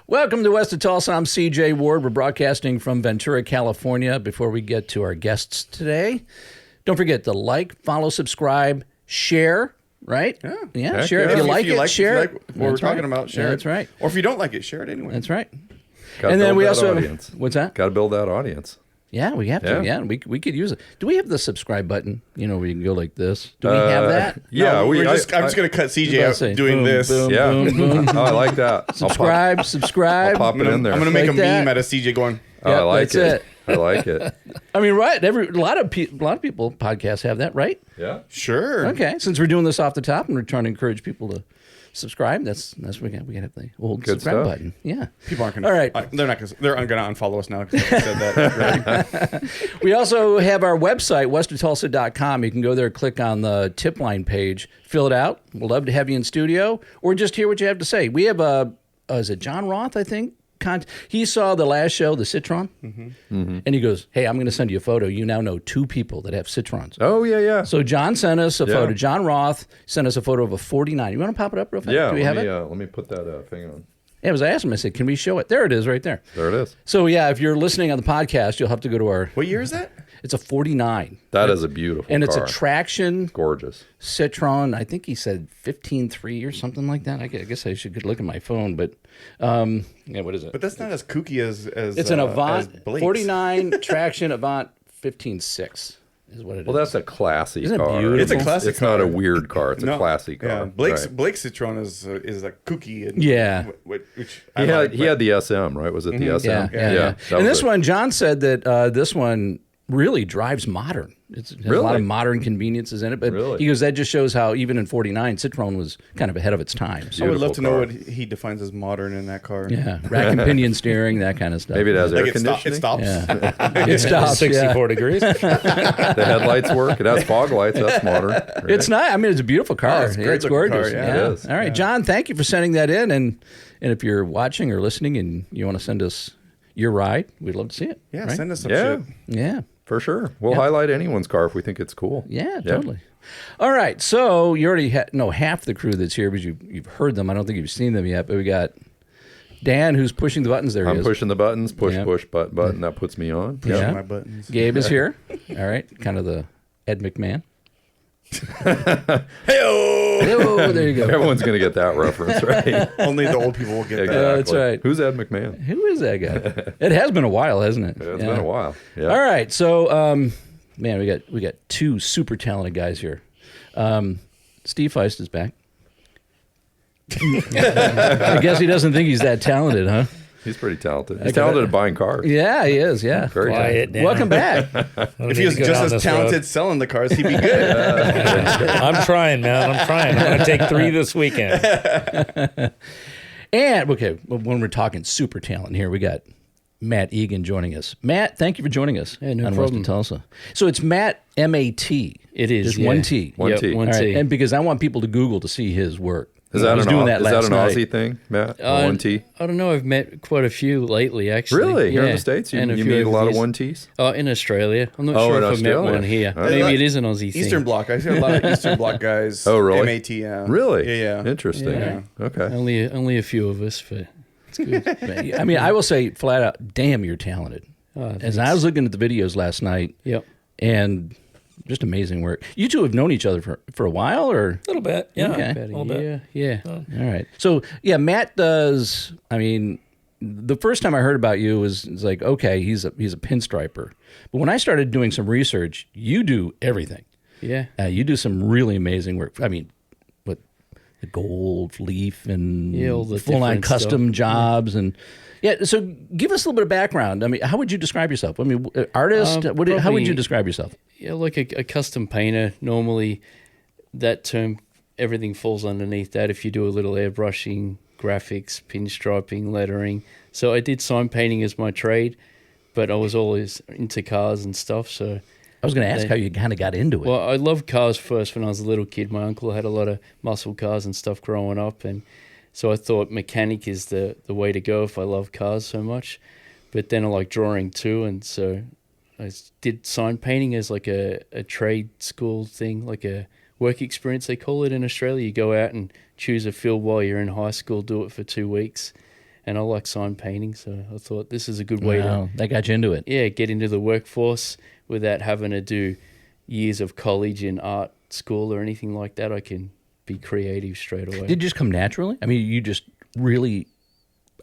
Welcome to West of Tulsa. I'm CJ Ward. We're broadcasting from Ventura, California. Before we get to our guests today, don't forget to like, follow, subscribe, share, right? Yeah, share. If you like it, share it. What we're talking about, share it. That's right. Or if you don't like it, share it anyway. That's right. And then we also audience. What's that? Got to build that audience. Yeah, we have to. Yeah, we could use it. Do we have the subscribe button? You know, where you can go like this. Do we have that? Yeah, no, I'm just going to cut CJ out doing this. Boom, yeah, boom, boom. Oh, I like that. Subscribe. I'll pop it in there. I'm going to make like a that. meme out of CJ going. Oh, I like that's it. I like it. I mean, right? A lot of people podcasts have that, right? Yeah, sure. Okay, since we're doing this off the top and we're trying to encourage people to subscribe, that's we got to have the old Good subscribe stuff. button. Yeah, People aren't going to. All right. They're going to unfollow us now because I said that. Right? we also have our website, westoftulsa.com. You can go there, click on the tip line page, fill it out. We'd love to have you in studio or just hear what you have to say. We have is it John Roth, I think? He saw the last show, the Citroen, and he goes, "Hey, I'm going to send you a photo. You now know 2 people that have Citroens." Oh, yeah. So John sent us a photo. John Roth sent us a photo of a 49. You want to pop it up real fast? Yeah, Do we have it? let me put that thing on. Yeah, I asked him, I said, can we show it? There it is right there. There it is. So, yeah, if you're listening on the podcast, you'll have to go to our... What year is that? It's a 49. That is a beautiful And it's car. a traction Gorgeous. Citroen. I think he said 15.3 or something like that. I guess I should look at my phone, but... yeah, what is it? But that's not as kooky as It's an Avant, Blake's. 49 traction Avant 15.6 is what it is. Well, that's a classy Isn't it car. beautiful? It's a classic It's not a car. weird car. It's a classy car. Yeah, Blake's Citroen is like kooky. And, Yeah. Which He had the SM, right? Was it the SM? Yeah. that And was this one, John said that this one really drives modern. It has a lot of modern conveniences in it. But he goes, that just shows how even in 49, Citroen was kind of ahead of its time. So, I would love to know car. what he defines as modern in that car. yeah, rack and pinion steering, that kind of stuff. Maybe it has air Like conditioning. it stops. Yeah. It stops. 64 degrees. The headlights work. It has fog lights. That's modern. Right? It's nice. I mean, it's a beautiful car. Oh, it's a Yeah, great it's looking gorgeous. car, yeah. It is. All right, John, thank you for sending that in. And if you're watching or listening and you want to send us your ride, we'd love to see it. Yeah, right? send us some Yeah. shit. Yeah. For sure. We'll highlight anyone's car if we think it's cool. Yeah, totally. All right, so you already know half the crew that's here because you've heard them. I don't think you've seen them yet, but we got Dan who's pushing the buttons. There he I'm is. pushing the buttons. Push, Yep. push, button. That puts me on. Pushing Yeah. my buttons. Gabe is here. All right, kind of the Ed McMahon. Hey-oh! Oh, there you go. Everyone's going to get that reference, right? Only the old people will get Exactly. that. That's right. Who's Ed McMahon? Who is that guy? It has been a while, hasn't it? It's been a while. Yeah. All right, so man, we got 2 super talented guys here. Steve Feist is back. I guess he doesn't think he's that talented, huh? He's pretty talented. He's talented at buying cars. Yeah, he is. Yeah, Very Quiet talented. down. welcome back. If he was just as talented selling the cars, he'd be good. I'm trying, man. I'm trying. I'm going to take 3 this weekend. And okay, when we're talking super talent here, we got Matt Egan joining us. Matt, thank you for joining us Hey, no on problem. West of Tulsa. So it's Matt M-A-T. It is, Just yeah. one T. One Yep, T. one All right, T. and because I want people to Google to see his work. Is that I was an doing that last night. Aussie thing, Matt? One T? I don't know. I've met quite a few lately, actually. Really? Here in Yeah. the States? You And meet few a lot of overseas. one Ts? Oh, in Australia. I'm not Oh, sure in if I've met Australia. one here. All right. Maybe it is an Aussie thing. Eastern Bloc. I see a lot of Eastern Bloc guys. Oh, really? M-A-T, yeah. Really? Yeah. Interesting. Yeah. Okay. Only a few of us, but it's good. I mean, I will say flat out, damn, you're talented. Oh, As I was looking at the videos last night, Yep. and just amazing work. You two have known each other for a while, or? A little bit. Yeah. Okay. About a little bit. Yeah. All right. So, yeah, Matt does, I mean, the first time I heard about you was like, okay, he's a pinstriper. But when I started doing some research, you do everything. Yeah. You do some really amazing work. I mean, what, the gold leaf and Yeah, all the full-on different custom stuff. jobs and... Yeah, so give us a little bit of background. I mean, how would you describe yourself? I mean, artist, how would probably- you describe yourself? Yeah, like a custom painter. Normally, that term, everything falls underneath that. If you do a little airbrushing, graphics, pinstriping, lettering. So I did sign painting as my trade, but I was always into cars and stuff. So, I was going to ask how you kind of got into it. well, I loved cars first when I was a little kid. My uncle had a lot of muscle cars and stuff growing up, and so I thought mechanic is the way to go if I love cars so much. But then I like drawing too, and so I did sign painting as like a trade school thing, like a work experience they call it in Australia. You go out and choose a field while you're in high school, do it for 2 weeks, and I like sign painting, so I thought this is a good way Wow, that got you into it. get into the workforce without having to do years of college in art school or anything like that. I can be creative straight away. Did it just come naturally? I mean, you just really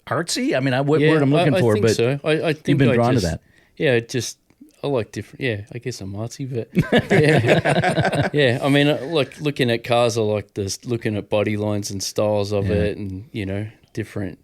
artsy? I mean, what word I'm looking for, I think but so. I think you've been I drawn just, to that. Yeah, I like different. Yeah, I guess I'm artsy, but yeah, yeah. I mean, like looking at cars, I like this, looking at body lines and styles of it, and different,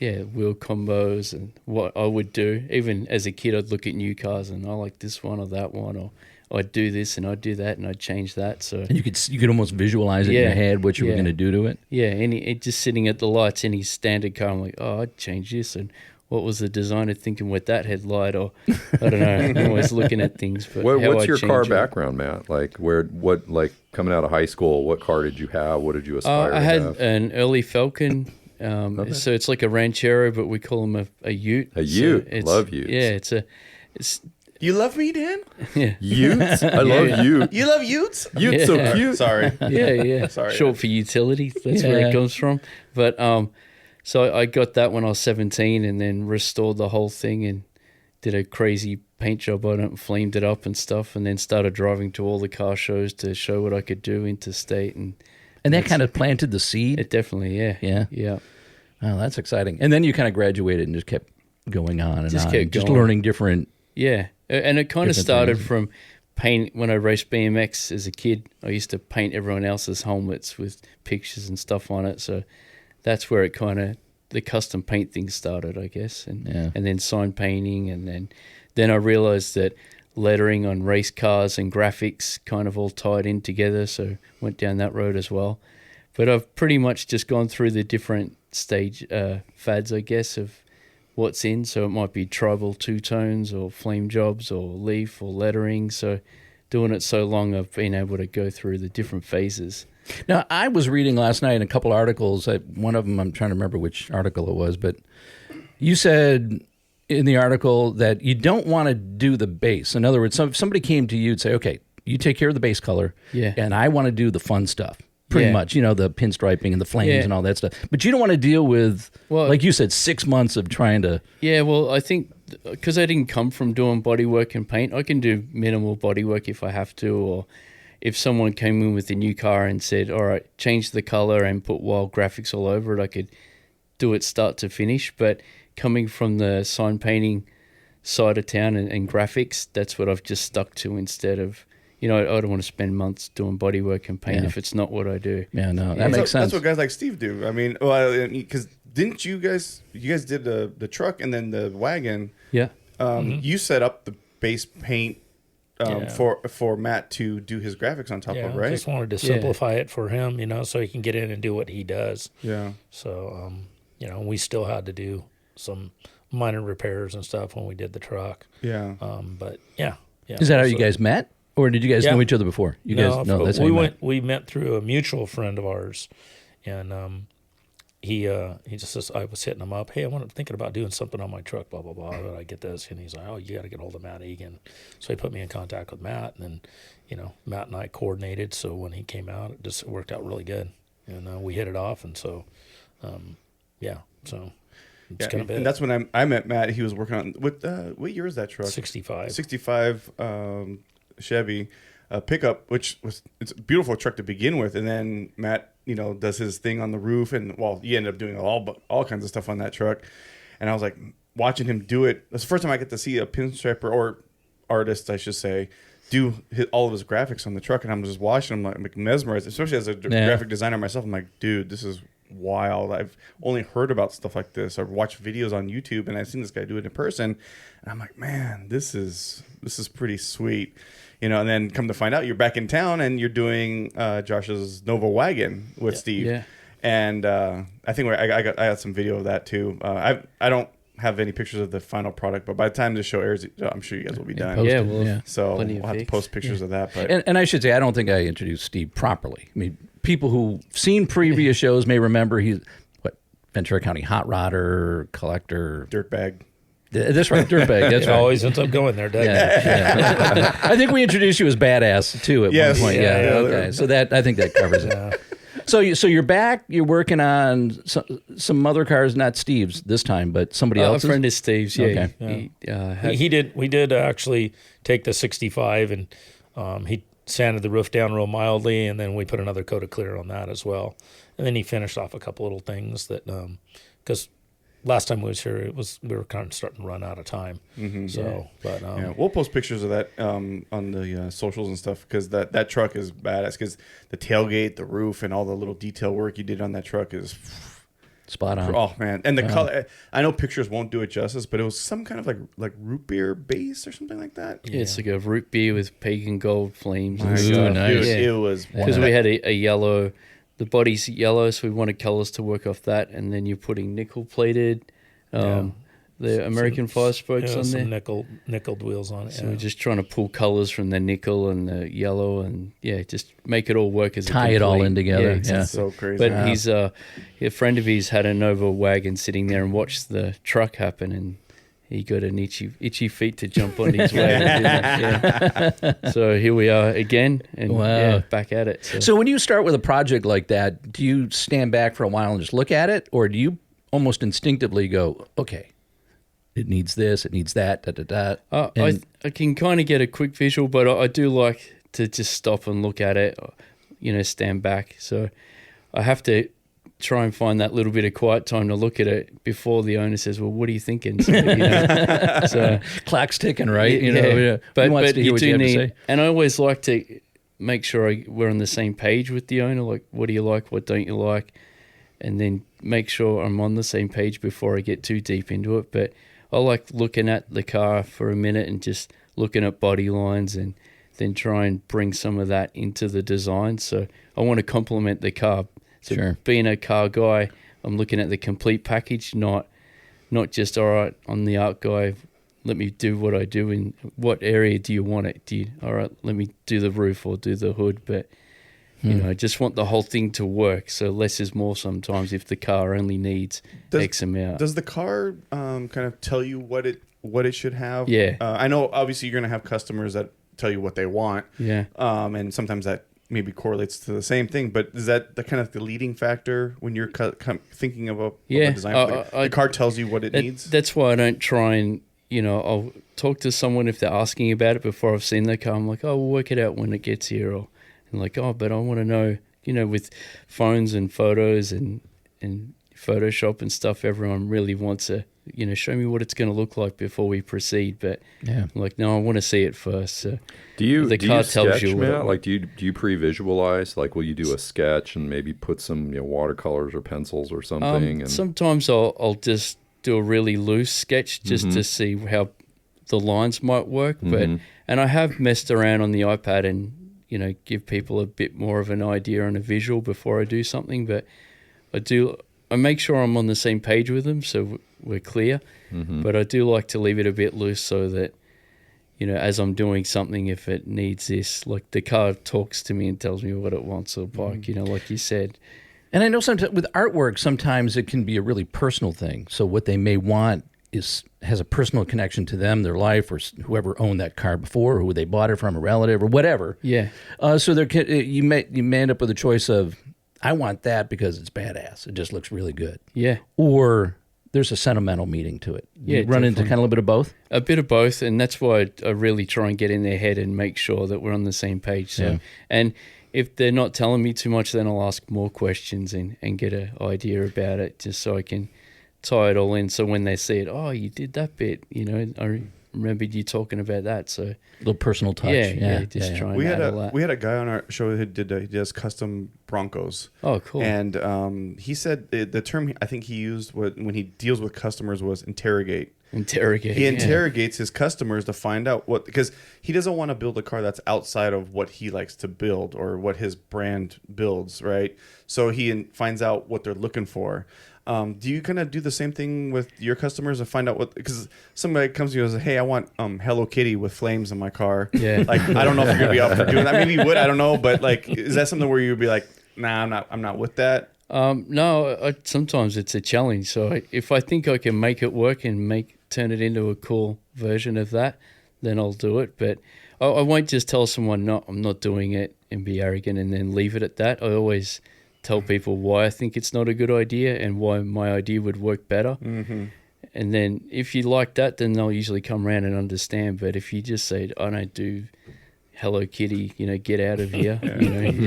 wheel combos and what I would do. Even as a kid, I'd look at new cars and I like this one or that one, or I'd do this and I'd do that and I'd change that. So And you could almost visualize it in your head what you were going to do to it. yeah, just sitting at the lights, any standard car, I'm like, oh, I'd change this, and what was the designer thinking with that headlight, or I don't know. I'm always looking at things. But What's your car change it. background, Matt? Like coming out of high school, what car did you have? What did you aspire I to had have? an early Falcon. So it's like a Ranchero, but we call them a Ute. A Ute. So Love Utes. Yeah, it's You love me, Dan? yeah. Utes? I love Ute. You love Utes? Ute's so cute. Sorry. Yeah. Sorry. Short for utility. That's where it comes from. But so I got that when I was 17, and then restored the whole thing and did a crazy paint job on it and flamed it up and stuff, and then started driving to all the car shows to show what I could do interstate, and And that kind of planted the seed. it definitely yeah. Oh, that's exciting. And then you kind of graduated and just kept going on and Just on. kept just going. learning different. Yeah, and it kind of Different started things. from paint. When I raced BMX as a kid, I used to paint everyone else's helmets with pictures and stuff on it. So that's where it kind of, the custom paint thing started, I guess. And then sign painting, and then I realized that lettering on race cars and graphics kind of all tied in together. So went down that road as well. But I've pretty much just gone through the different stage fads, I guess, of what's in. So it might be tribal two-tones or flame jobs or leaf or lettering. So doing it so long, I've been able to go through the different phases. Now, I was reading last night a couple articles. One of them, I'm trying to remember which article it was, but you said in the article that you don't want to do the base. In other words, somebody came to you and say, okay, you take care of the base color, and I want to do the fun stuff. Pretty much, the pinstriping and the flames and all that stuff. But you don't want to deal with, like you said, 6 months of trying to... Yeah, well, I think because I didn't come from doing bodywork and paint, I can do minimal bodywork if I have to, or if someone came in with a new car and said, all right, change the color and put wild graphics all over it, I could do it start to finish. But coming from the sign painting side of town and graphics, that's what I've just stuck to instead of... I don't want to spend months doing bodywork and paint if it's not what I do. Yeah, no, that makes sense. That's what guys like Steve do. I mean, because didn't you guys did the truck and then the wagon. Yeah. You set up the base paint for Matt to do his graphics on top of, right? Just wanted to simplify it for him, so he can get in and do what he does. Yeah. So, we still had to do some minor repairs and stuff when we did the truck. Yeah. But yeah. Is that how you guys met? Or did you guys know each other before? That's how you met. We met through a mutual friend of ours, and he just says, I was hitting him up, hey, I'm thinking about doing something on my truck, blah blah blah. But I get this, and he's like, oh, you got to get hold of Matt Egan. So he put me in contact with Matt, and then Matt and I coordinated. So when he came out, it worked out really good, and we hit it off, and so so. And that's when I met Matt. He was working on what year is that truck? 65. 65 Chevy pickup, it's a beautiful truck to begin with. And then Matt, does his thing on the roof, and he ended up doing all kinds of stuff on that truck. And I was like watching him do it. That's the first time I get to see a pinstriper or artist, I should say, do all of his graphics on the truck. And I'm just watching him like mesmerized, especially as a graphic designer myself. I'm like, dude, this is wild. I've only heard about stuff like this. I've watched videos on YouTube, and I've seen this guy do it in person, and I'm like, man, this is pretty sweet, and then come to find out you're back in town and you're doing Josh's Nova wagon with Steve, and I think I got some video of that too. I don't have any pictures of the final product, but by the time the show airs, I'm sure you guys will be done. So we'll have to post pictures of that. But and I should say, I don't think I introduced Steve properly. I mean, people who've seen previous shows may remember he's Ventura County hot rodder, collector, dirtbag. That's right, dirtbag. That's It right. always ends up going there, doesn't it? Yeah. I think we introduced you as badass too at one point. Yeah. Okay, so I think that covers it. So you're back. You're working on some other cars, not Steve's this time, but somebody else's. A friend of Steve's. Yeah. Okay. He did. We did actually take the 65 and he sanded the roof down real mildly, and then we put another coat of clear on that as well. And then he finished off a couple little things that because last time we was here, we were kind of starting to run out of time. Mm-hmm. So, but we'll post pictures of that on the socials and stuff, because that truck is badass. Because the tailgate, the roof, and all the little detail work you did on that truck is spot on. Oh man, and the color. I know pictures won't do it justice, but it was some kind of like root beer base or something like that. Yeah, it's like a root beer with pagan gold flames. My and God. stuff. nice. Dude, Yeah. it was Because we had a yellow, the body's yellow, so we wanted colors to work off that, and then you're putting nickel plated, the American fire spokes on there. nickeled wheels on it. So we're just trying to pull colors from the nickel and the yellow, and just make it all work as Tie a it all complete- in together. Yeah. exactly. so crazy. But he's a friend of his had a Nova wagon sitting there and watched the truck happen, and he got an itchy feet to jump on his wagon. Yeah. So here we are again, and back at it. So when you start with a project like that, do you stand back for a while and just look at it, or do you almost instinctively go, okay, it needs this, it needs that, I can kind of get a quick visual, but I do like to just stop and look at it, stand back. So I have to try and find that little bit of quiet time to look at it before the owner says, well, what are you thinking? So, clock's ticking, right? But he wants to hear you what do you have need, to say. and I always like to make sure we're on the same page with the owner. Like, what do you like? What don't you like? And then make sure I'm on the same page before I get too deep into it. But I like looking at the car for a minute and just looking at body lines, and then try and bring some of that into the design. So I want to complement the car. So Sure. being a car guy, I'm looking at the complete package, not just, all right, I'm the art guy, let me do what I do. In what area do you want it? All right, let me do the roof or do the hood. But, I just want the whole thing to work. So less is more sometimes if the car only needs X amount. Does the car kind of tell you what it should have? Yeah. I know obviously you're going to have customers that tell you what they want. Yeah. And sometimes that maybe correlates to the same thing, but is that the kind of the leading factor when you're thinking of a design? The car tells you what it needs? That's why I don't try and, I'll talk to someone if they're asking about it before I've seen the car. I'm like, oh, we'll work it out when it gets here. And like, oh, but I want to know, with phones and photos and Photoshop and stuff, everyone really wants to, show me what it's going to look like before we proceed. But I'm like, no, I want to see it first. So do you car tells sketch, you what Matt? Like, do you pre-visualize? Like, will you do a sketch and maybe put some watercolors or pencils or something? And sometimes I'll just do a really loose sketch just to see how the lines might work. But and I have messed around on the iPad and give people a bit more of an idea and a visual before I do something. But I make sure I'm on the same page with them so we're clear. But I do like to leave it a bit loose so that, as I'm doing something, if it needs this, like the car talks to me and tells me what it wants, or bike, like you said. And I know sometimes with artwork, sometimes it can be a really personal thing. So what they may want has a personal connection to them, their life, or whoever owned that car before, or who they bought it from, a relative, or whatever. Yeah. So you may end up with a choice of, I want that because it's badass. It just looks really good. Yeah. Or there's a sentimental meaning to it. Yeah, You run into definitely. kind of a little bit of both. A bit of both, and that's why I really try and get in their head and make sure that we're on the same page. So, and if they're not telling me too much, then I'll ask more questions and get an idea about it, just so I can tie it all in. So when they see it, oh, you did that bit, I remembered you talking about that. So A little personal touch. just try and We add all that. had a guy on our show who does custom Broncos. Oh, cool. And he said the term I think he used when he deals with customers was interrogate. Interrogate. He interrogates his customers to find out because he doesn't want to build a car that's outside of what he likes to build or what his brand builds, right? So he finds out what they're looking for. Do you kind of do the same thing with your customers to find out what? Because somebody comes to you and says, "Hey, I want Hello Kitty with flames in my car." Yeah. Like, I don't know if you're gonna be up for doing that. Maybe you would. I don't know. But like, is that something where you'd be like, "Nah, I'm not with that." No, sometimes it's a challenge. So if I think I can make it work and turn it into a cool version of that, then I'll do it. But I won't just tell someone, no, I'm not doing it, and be arrogant and then leave it at that. I always tell people why I think it's not a good idea and why my idea would work better. Mm-hmm. And then if you like that, then they'll usually come around and understand. But if you just say, I don't do Hello Kitty, get out of here.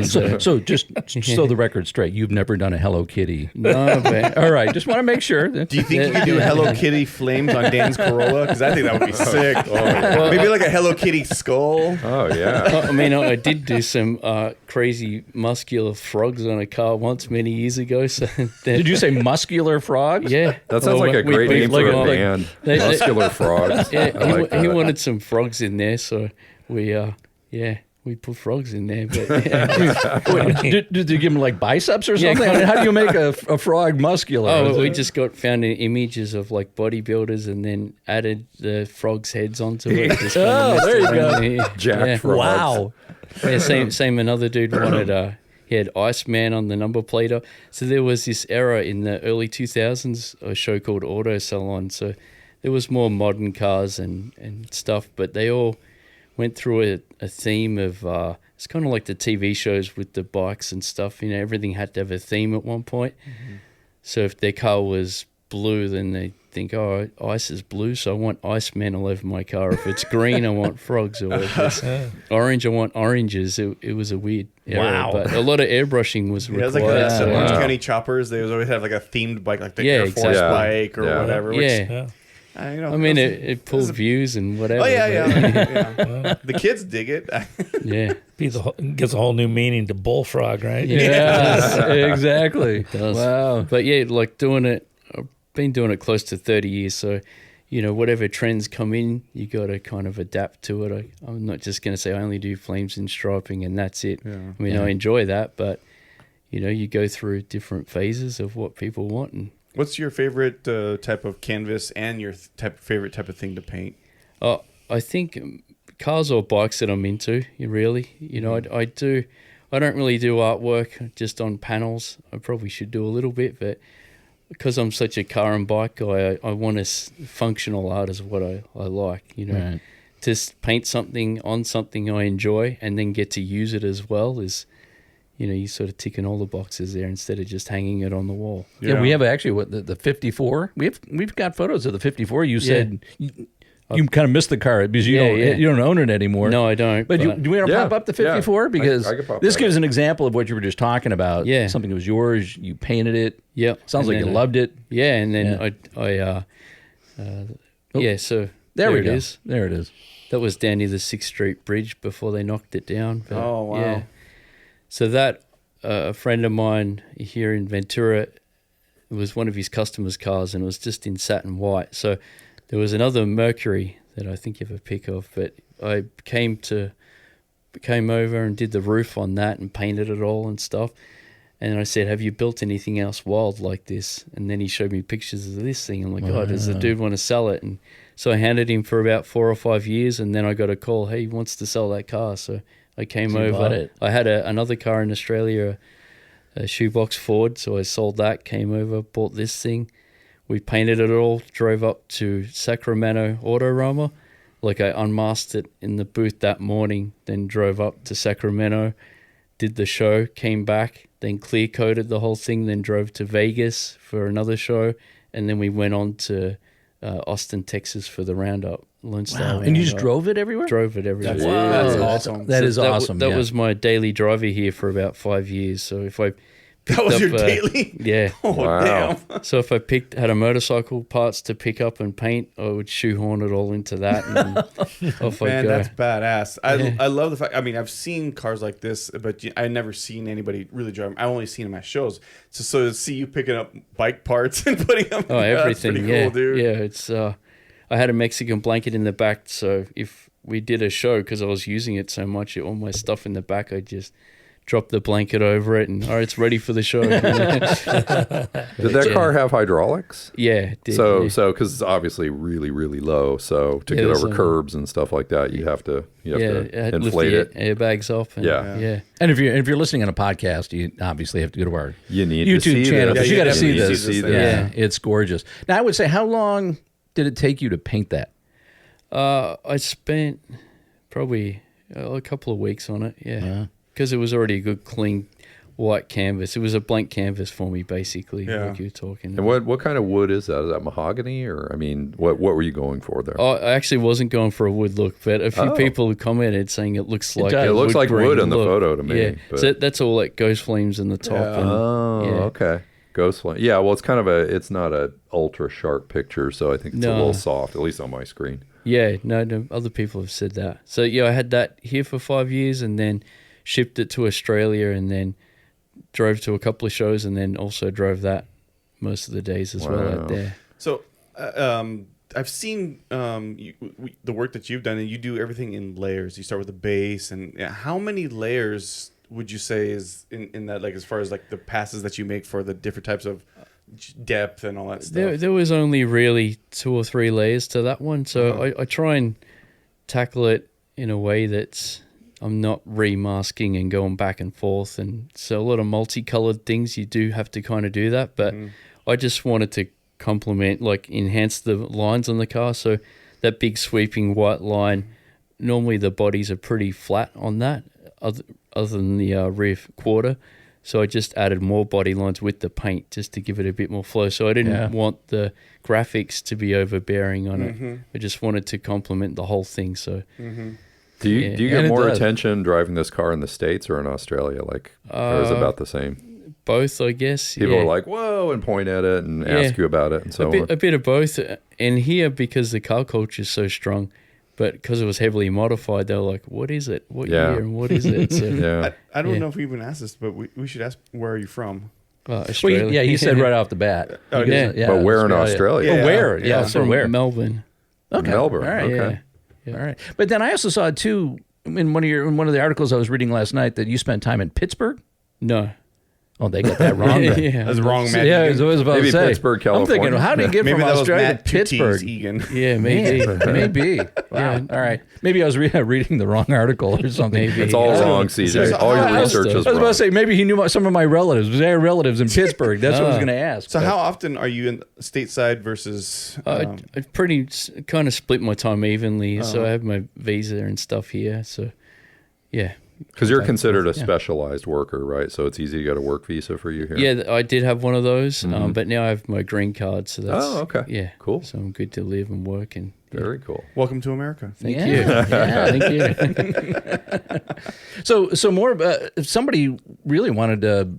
So just so the record's straight, you've never done a Hello Kitty. No, but All right, just want to make sure. Do you think you could do Hello Kitty flames on Dan's Corolla? Because I think that would be sick. Maybe like a Hello Kitty skull. Oh yeah. I mean, I did do some crazy muscular frogs on a car once many years ago. So Did you say muscular frogs? Yeah, That sounds like a great name for a band. They- Muscular Frogs. Yeah, I like he that. wanted some frogs in there, so we put frogs in there. But Wait, did you give them like biceps or Yeah, something? I mean, how do you make a frog muscular? oh, we just found images of like bodybuilders and then added the frogs' heads onto it. Just kinda Oh, messed there you around. go. Yeah. Jack Yeah. Frogs. Wow. Yeah, same. Another dude wanted. He had Iceman on the number plater. So there was this era in the early 2000s, a show called Auto Salon. So there was more modern cars and stuff, but they all went through a theme of. It's kind of like the TV shows with the bikes and stuff. Everything had to have a theme at one point. Mm-hmm. So if their car was blue, then they think, oh, ice is blue, so I want Iceman all over my car. If it's green, I want frogs. Or if it's orange, I want oranges. It was a weird era, Wow. but a lot of airbrushing was Yeah, it's required. like the Orange Wow. County Choppers. They always have like a themed bike, like the Yeah, Air Force exactly. bike or Yeah. whatever. Which, Yeah. I mean, it pulled views and whatever. Oh yeah, but- yeah. The kids dig it. yeah. Gives a whole new meaning to bullfrog, right? Yes, exactly. does. Wow. But yeah, like doing it, I've been doing it close to 30 years. So, whatever trends come in, you got to kind of adapt to it. I'm not just going to say I only do flames and striping and that's it. Yeah. I mean, I enjoy that, but, you go through different phases of what people want. And What's your favorite type of canvas and your favorite type of thing to paint? I think cars or bikes that I'm into, really. I don't really do artwork just on panels. I probably should do a little bit, but because I'm such a car and bike guy, I want functional art is what I like, Right. Just paint something on something I enjoy and then get to use it as well is, you sort of ticking all the boxes there instead of just hanging it on the wall. Yeah, we have actually the 54. We've got photos of the 54. You said you kind of missed the car because you don't own it anymore. No, I don't. But do we want to pop up the 54? Yeah. Because I could pop this that gives an example of what you were just talking about. Yeah. Something that was yours. You painted it. Yep. Sounds And like you then, loved it. Yeah, and then so There we it go. is. There it is. That was down near the 6th Street Bridge before they knocked it down. But, Oh, wow. Yeah. So that, a friend of mine here in Ventura, it was one of his customers' cars and it was just in satin white. So there was another Mercury that I think you have a pic of, but I came over and did the roof on that and painted it all and stuff. And I said, have you built anything else wild like this? And then he showed me pictures of this thing. I'm like, oh, does the dude want to sell it? And so I handed him for about 4 or 5 years, and then I got a call, hey, he wants to sell that car. So I came So you over. bought it. I had another car in Australia, a shoebox Ford, so I sold that, came over, bought this thing. We painted it all, drove up to Sacramento Autorama. Like I unmasked it in the booth that morning, then drove up to Sacramento, did the show, came back, then clear coated the whole thing, then drove to Vegas for another show, and then we went on to Austin, Texas for the roundup. Lone Star And you just Roundup. drove it everywhere? Drove it everywhere. That's awesome. That is awesome. That yeah. was my daily driver here for about 5 years. So if I That was your up, daily? yeah. Oh, Wow. damn. So if I had a motorcycle parts to pick up and paint, I would shoehorn it all into that, and off I Man, go. that's badass. Yeah. I love the fact. I mean, I've seen cars like this, but I've never seen anybody really drive them. I've only seen them at shows. So to see you picking up bike parts and putting them, Oh, everything. That's pretty Yeah, cool, dude. yeah. It's I had a Mexican blanket in the back, so if we did a show, because I was using it so much, all my stuff in the back, I just drop the blanket over it, and all right, it's ready for the show. Did that car have hydraulics? Yeah, it did, So yeah. because it's obviously really, really low. So to Yeah, get there's over a- curbs and stuff like that, you have to I had to inflate lift it. the airbags off. And, Yeah. yeah. And if you're listening on a podcast, you obviously have to go to our You need YouTube to see channel this. because you got to Yeah, see you need to this. see this thing. Yeah, it's gorgeous. Now, I would say, how long did it take you to paint that? I spent probably a couple of weeks on it. Yeah, because it was already a good clean white canvas. It was a blank canvas for me, basically, Yeah. like you were talking. And what kind of wood is that? Is that mahogany, or I mean, what were you going for there? I actually wasn't going for a wood look, but a few Oh. people commented saying it looks like does. a It looks like green wood in the look. photo to me, Yeah, but- so that's all like ghost flames in the top. Yeah. And, Oh, yeah. okay. Ghost flame. Yeah, well, it's kind of it's not a ultra sharp picture, so I think it's a No. little soft, at least on my screen. Yeah, no, other people have said that. So yeah, I had that here for 5 years, and then shipped it to Australia, and then drove to a couple of shows, and then also drove that most of the days as well Wow. out there. So, I've seen the work that you've done, and you do everything in layers. You start with the base, and how many layers would you say is in that, like, as far as like the passes that you make for the different types of depth and all that stuff? There was only really 2 or 3 layers to that one, so I try and tackle it in a way that's I'm not remasking and going back and forth, and so a lot of multicolored things you do have to kind of do that, but I just wanted to complement, like enhance the lines on the car. So that big sweeping white line, normally the bodies are pretty flat on that, other than the rear quarter. So I just added more body lines with the paint just to give it a bit more flow. So I didn't want the graphics to be overbearing on it. I just wanted to complement the whole thing. So Do you Yeah. do you And get it more does. attention driving this car in the States or in Australia? Like, or is it about the same? both, I guess. People yeah. are like, "Whoa," and point at it and ask you about it and so on. A bit of both. And here, because the car culture is so strong, but because it was heavily modified, they were like, what is it? What Yeah. year and what is it? So, Yeah. I don't Yeah. know if we even asked this, but we should ask, where are you from? Australia. Well, yeah, he said right off the bat. Oh, He yeah. goes, But where in Australia? Oh, Yeah. where? Yeah, I'm so from where? Melbourne. Okay. Melbourne. All right. Okay. Yeah. All right. But then I also saw too in one of the articles I was reading last night that you spent time in Pittsburgh. No. Oh, they got that wrong. Then. Yeah. That's wrong, Matt. Yeah, I Egan. was about Maybe to say. Pittsburgh, I'm thinking, California. how did he get Maybe from that was Australia Matt to two T's, Pittsburgh? Egan. Yeah, maybe. Maybe. Wow. All right. Maybe I was reading the wrong article or something. Maybe. It's all wrong, CJ. So All your how- research I is was about wrong. to say maybe he knew some of my relatives. Was there relatives in Pittsburgh? That's what I was going to ask. So how often are you in stateside versus? I pretty kind of split my time evenly. So I have my visa and stuff here. So, yeah. Because you're considered a specialized worker, right? So it's easy to get a work visa for you here. Yeah, I did have one of those, but now I have my green card. So that's, Oh, okay. Yeah. Cool. So I'm good to live and work. And Very cool. Welcome to America. thank Yeah. you. Yeah. Thank you. So more. If somebody really wanted to,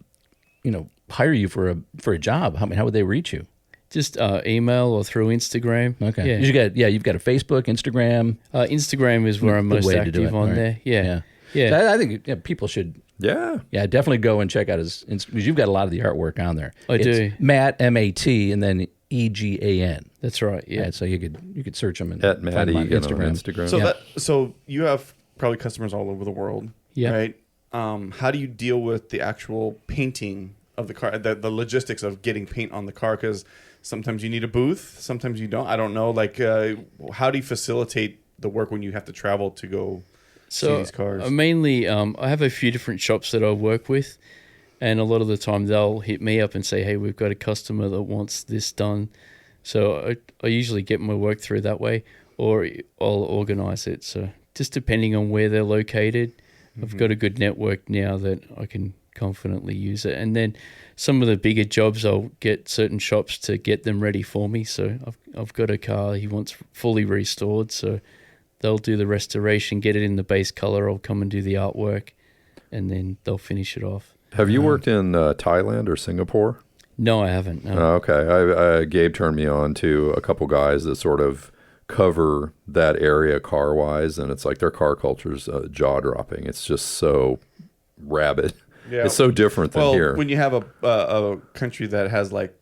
hire you for a job, how would they reach you? Just email or through Instagram. Okay. Yeah. You've got a Facebook, Instagram. Instagram is where I'm The most way to do active it, on right. there. Yeah. Yeah. Yeah. So I think people should. Yeah. Yeah, definitely go and check out his because you've got a lot of the artwork on there. I do. Matt MAT and then EGAN. That's right. Yeah. Yeah, so you could search them and At Matt find them on Egan on Instagram. Instagram. So Yeah. so you have probably customers all over the world, Yeah. right? How do you deal with the actual painting of the car, the logistics of getting paint on the car? Because sometimes you need a booth, sometimes you don't. I don't know. Like, how do you facilitate the work when you have to travel to go see So these cars? mainly, I have a few different shops that I work with, and a lot of the time they'll hit me up and say, "Hey, we've got a customer that wants this done." So I usually get my work through that way, or I'll organize it. So just depending on where they're located, I've got a good network now that I can confidently use it. And then some of the bigger jobs, I'll get certain shops to get them ready for me. So I've got a car he wants fully restored, so they'll do the restoration, get it in the base color. I'll come and do the artwork, and then they'll finish it off. Have you worked in Thailand or Singapore? No, I haven't. No. Oh, okay. Gabe turned me on to a couple guys that sort of cover that area car-wise, and it's like their car culture's jaw-dropping. It's just so rabid. Yeah. It's so different than Well, here. when you have a country that has like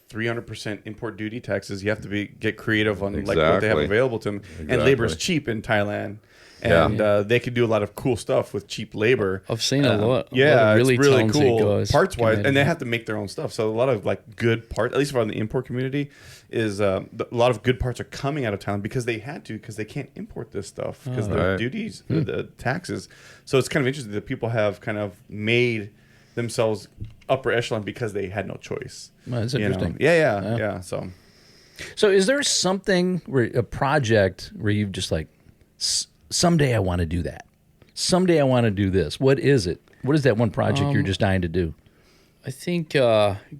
300% import duty taxes, you have to get creative on like what they have Exactly. available to them. And labor's cheap in Thailand, Yeah. and they can do a lot of cool stuff with cheap labor. I've seen a lot. Yeah, really it's really talented cool guys parts wise, come in. and they have to make their own stuff. So a lot of like good parts, at least for the import community, is a lot of good parts are coming out of Thailand because they had to, because they can't import this stuff because the Right. duties, the taxes. So it's kind of interesting that people have kind of made themselves upper echelon because they had no choice. Well, that's you know? interesting. Yeah. So So is there something a project where you've just like someday I want to do that. Someday I want to do this. What is it? What is that one project you're just dying to do? I think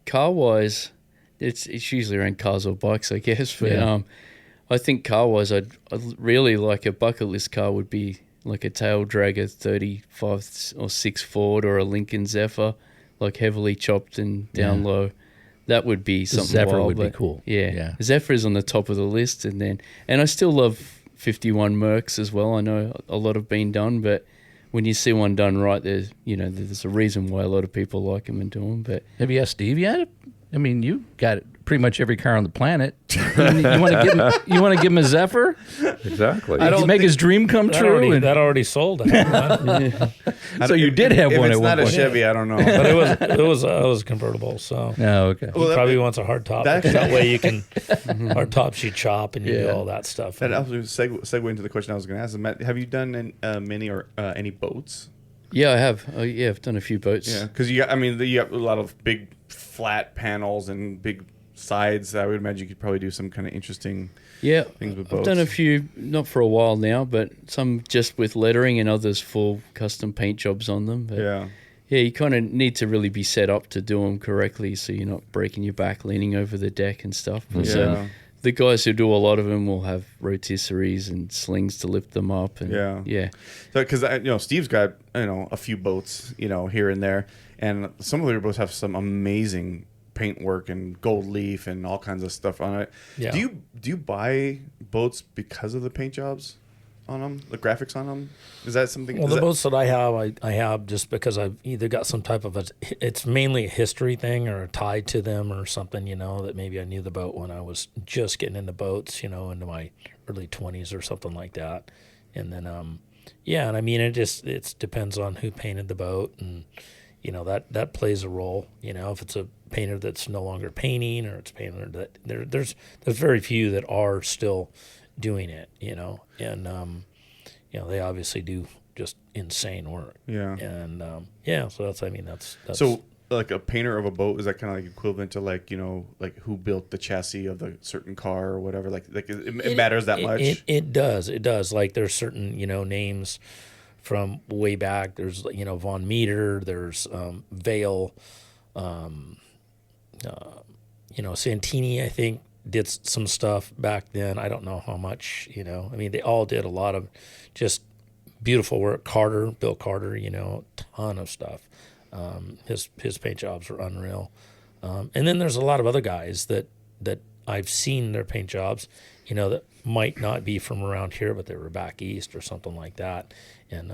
car-wise, it's usually around cars or bikes, I guess. But Yeah. I think car-wise, I'd really like a bucket list car would be like a tail dragger 35 or 6 Ford or a Lincoln Zephyr, like heavily chopped and down low. That would be something Zephyr wild, would be but cool. Yeah. Yeah. Zephyr is on the top of the list. And I still love 51 Mercs as well. I know a lot have been done, but when you see one done right, there's a reason why a lot of people like them and do them. But Have you asked Steve yet? I mean, you got pretty much every car on the planet. You want to give him a Zephyr? Exactly. I don't make his dream come true. That already sold. So you did have if one it's at not one a point. Chevy, I don't know. But it was convertible, so Oh, okay. Well, he probably wants a hard top. that- That way you can hard tops you chop and you do Yeah. all that stuff. That also segue into the question I was going to ask. Matt, have you done many or any boats? yeah, I have. I've done a few boats. Yeah, because you got a lot of big flat panels and big sides. I would imagine you could probably do some kind of interesting Yeah, things with I've boats. done a few, not for a while now, but some just with lettering and others full custom paint jobs on them. But Yeah. yeah, you kind of need to really be set up to do them correctly so you're not breaking your back leaning over the deck and stuff. But, Yeah. the guys who do a lot of them will have rotisseries and slings to lift them up. And Yeah. So, because Steve's got a few boats here and there, and some of their boats have some amazing paint work and gold leaf and all kinds of stuff on it. Yeah. Do you buy boats because of the paint jobs on them, the graphics on them? Is that something? Well, the boats that I have just because I've either got some type of it's mainly a history thing or a tie to them or something, that maybe I knew the boat when I was just getting into boats, into my early 20s or something like that. And then, and I mean, it depends on who painted the boat and, that plays a role, if it's a painter that's no longer painting or it's a painter that there's very few that are still doing it, and they obviously do just insane work. Yeah. And so that's So like a painter of a boat, is that kind of like equivalent to like who built the chassis of the certain car or whatever? Like it matters that much. It does. Like there's certain names from way back. There's Von Meter. There's Vale. Santini, I think, did some stuff back then. I don't know how much. I mean, they all did a lot of just beautiful work. Bill Carter, ton of stuff. His paint jobs are unreal. And then there's a lot of other guys that I've seen their paint jobs, that might not be from around here, but they were back east or something like that. And,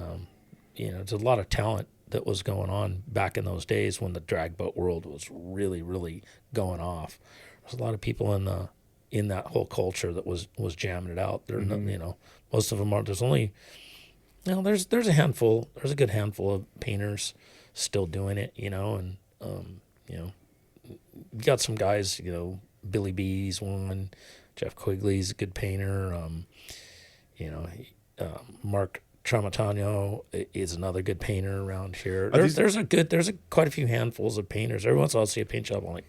there's a lot of talent that was going on back in those days when the drag boat world was really, really going off. There's a lot of people in that whole culture that was jamming it out. There, most of them aren't. There's only, there's a handful. There's a good handful of painters still doing it, and you got some guys, Billy B's one, Jeff Quigley's a good painter. Mark Tramontano is another good painter around here. There's quite a few handfuls of painters. Every once in a while, I'll see a paint job. I'm like,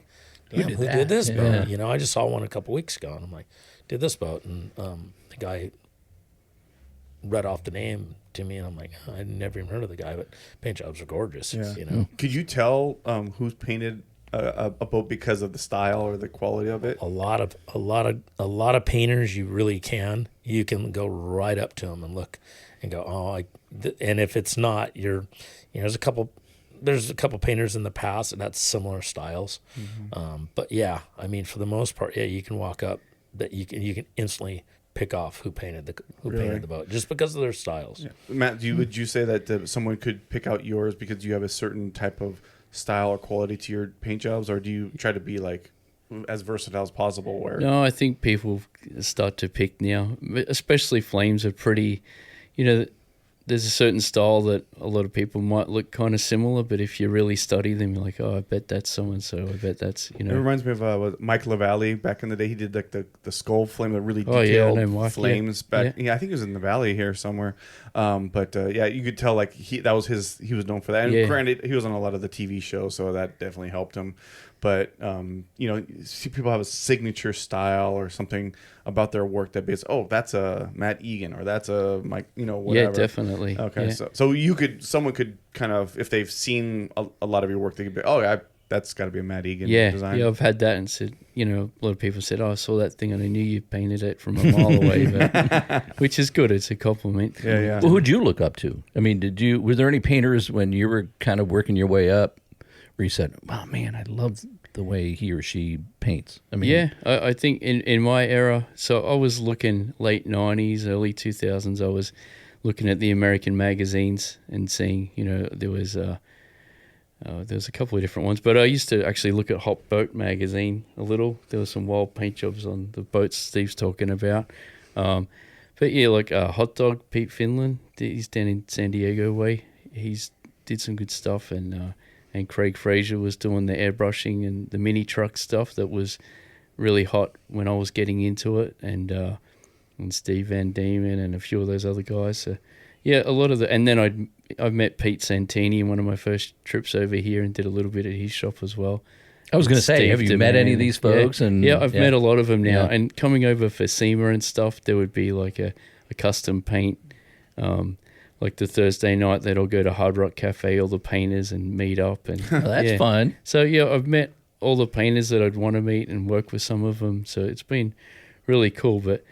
damn, who did this boat? I just saw one a couple weeks ago, and I'm like, did this boat? And the guy read off the name to me, and I'm like, I never even heard of the guy, but paint jobs are gorgeous. Yeah. Could you tell who's painted a boat because of the style or the quality of it? A lot of painters, you really can. You can go right up to them and look and go, and if it's not, there's a couple painters in the past that had similar styles. But yeah, I mean, for the most part, you can walk up that you can instantly pick off who painted the boat just because of their styles. Yeah. Matt, would you say that someone could pick out yours because you have a certain type of style or quality to your paint jobs, or do you try to be like as versatile as possible? No, I think people start to pick now, especially flames are pretty, there's a certain style that a lot of people might look kind of similar, but if you really study them, you're like, I bet that's so-and-so, I bet that's, It reminds me of Mike LaValle back in the day. He did like the skull flame, the really detailed I know Mike, flames back. Yeah, I think it was in the valley here somewhere. But you could tell like he was known for that. And granted, he was on a lot of the TV shows, so that definitely helped him. but you know, you see people have a signature style or something about their work that is, oh, that's a Matt Egan, or that's a Mike, you know, whatever. Yeah, definitely. Okay, Yeah. so someone could kind of, if they've seen a lot of your work, they could be, oh, that's got to be a Matt Egan design. Yeah, I've had that and said, you know, a lot of people said, oh, I saw that thing and I knew you painted it from a mile away, but, which is good. It's a compliment. Yeah. Well, who'd you look up to? I mean, were there any painters when you were kind of working your way up where you said, wow, man, I love the way he or she paints? I mean, Yeah, I think in my era, so I was looking late 90s, early 2000s, I was looking at the American magazines and seeing, you know, there was a couple of different ones, but I used to actually look at Hot Boat magazine a little. There was some wild paint jobs on the boats Steve's talking about. But yeah, like Hot Dog, Pete Finland, he's down in San Diego way. He's did some good stuff, and Craig Fraser was doing the airbrushing and the mini truck stuff that was really hot when I was getting into it, and Steve Van Diemen and a few of those other guys. So yeah, a lot of and then I've met Pete Santini in one of my first trips over here and did a little bit at his shop as well. I was going to say, Steve have you met any of these folks? Yeah, I've met a lot of them now. Yeah. And coming over for SEMA and stuff, there would be like a custom paint. Like the Thursday night, they'd all go to Hard Rock Cafe, all the painters, and meet up. And Oh, that's fun. So yeah, I've met all the painters that I'd want to meet and work with some of them. So it's been really cool. But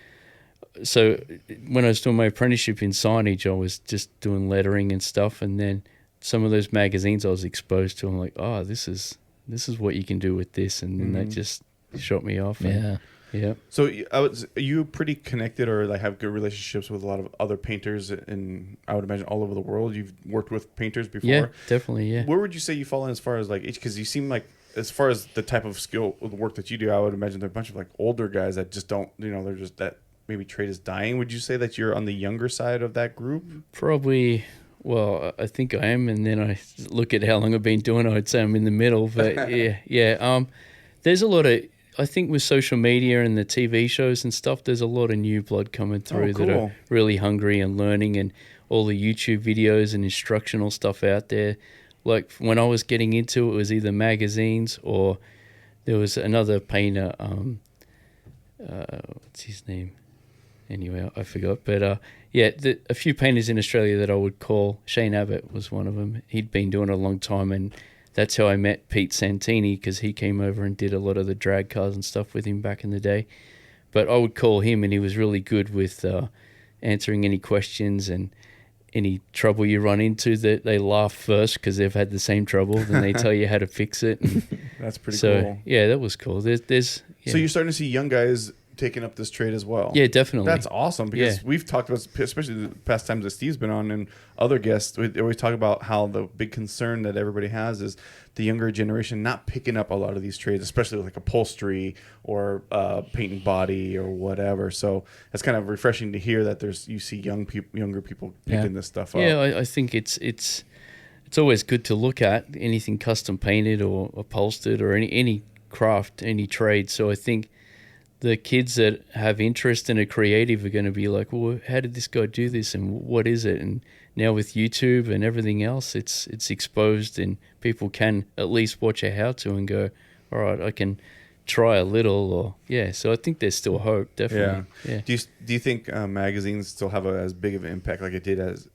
so when I was doing my apprenticeship in signage, I was just doing lettering and stuff. And then some of those magazines I was exposed to, I'm like, oh, this is what you can do with this. And then that just shot me off. Yeah. Yeah. So are you pretty connected, or like have good relationships with a lot of other painters in, I would imagine, all over the world? You've worked with painters before? Yeah, definitely, yeah. Where would you say you fall in as far as like age? Because you seem like, as far as the type of skill, the work that you do, I would imagine there are a bunch of like older guys that just don't, you know, they're just that maybe trade is dying. Would you say that you're on the younger side of that group? Probably, well, I think I am. And then I look at how long I've been doing it, I'd say I'm in the middle. But yeah. There's a lot of, I think with social media and the TV shows and stuff, there's a lot of new blood coming through that are really hungry and learning, and all the YouTube videos and instructional stuff out there. Like when I was getting into it, was either magazines or there was another painter, what's his name? Anyway, I forgot. But a few painters in Australia that I would call, Shane Abbott was one of them. He'd been doing it a long time, and that's how I met Pete Santini, because he came over and did a lot of the drag cars and stuff with him back in the day. But I would call him, and he was really good with answering any questions and any trouble you run into. That they laugh first because they've had the same trouble, then they tell you how to fix it. And that's pretty so, cool. Yeah, that was cool. There's So you're starting to see young guys taking up this trade as well. Yeah, definitely. That's awesome, because we've talked about, especially the past times that Steve's been on and other guests, we always talk about how the big concern that everybody has is the younger generation not picking up a lot of these trades, especially like upholstery or painting body or whatever. So it's kind of refreshing to hear that you see younger people picking this stuff up. Yeah, I think it's always good to look at anything custom painted or upholstered or any craft, any trade. So I think the kids that have interest and are creative are going to be like, well, how did this guy do this, and what is it? And now with YouTube and everything else, it's exposed, and people can at least watch a how-to and go, all right, I can try a little, or so I think there's still hope, definitely. Yeah. Do you think magazines still have as big of an impact like it did as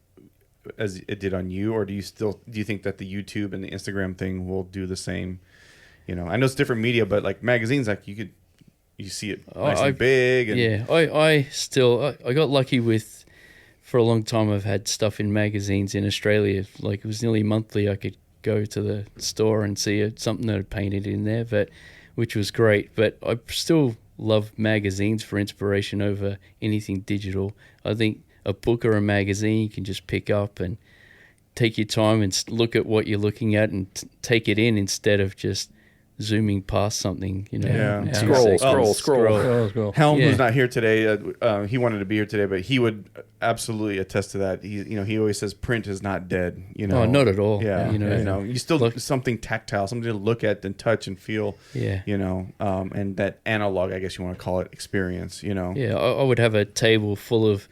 it did on you, or do you think that the YouTube and the Instagram thing will do the same? You know, I know it's different media, but like magazines, like you see it nice and big. And I got lucky with, for a long time I've had stuff in magazines in Australia. Like it was nearly monthly I could go to the store and see something that I'd painted in there, which was great. But I still love magazines for inspiration over anything digital. I think a book or a magazine you can just pick up and take your time and look at what you're looking at and take it in instead of just zooming past something, you know. Yeah. Scroll. Helm, who's not here today, he wanted to be here today, but he would absolutely attest to that. He always says print is not dead. You know, not at all. Yeah, you still something tactile, something to look at and touch and feel. Yeah, you know, and that analog, I guess you want to call it, experience. You know. Yeah, I would have a table full of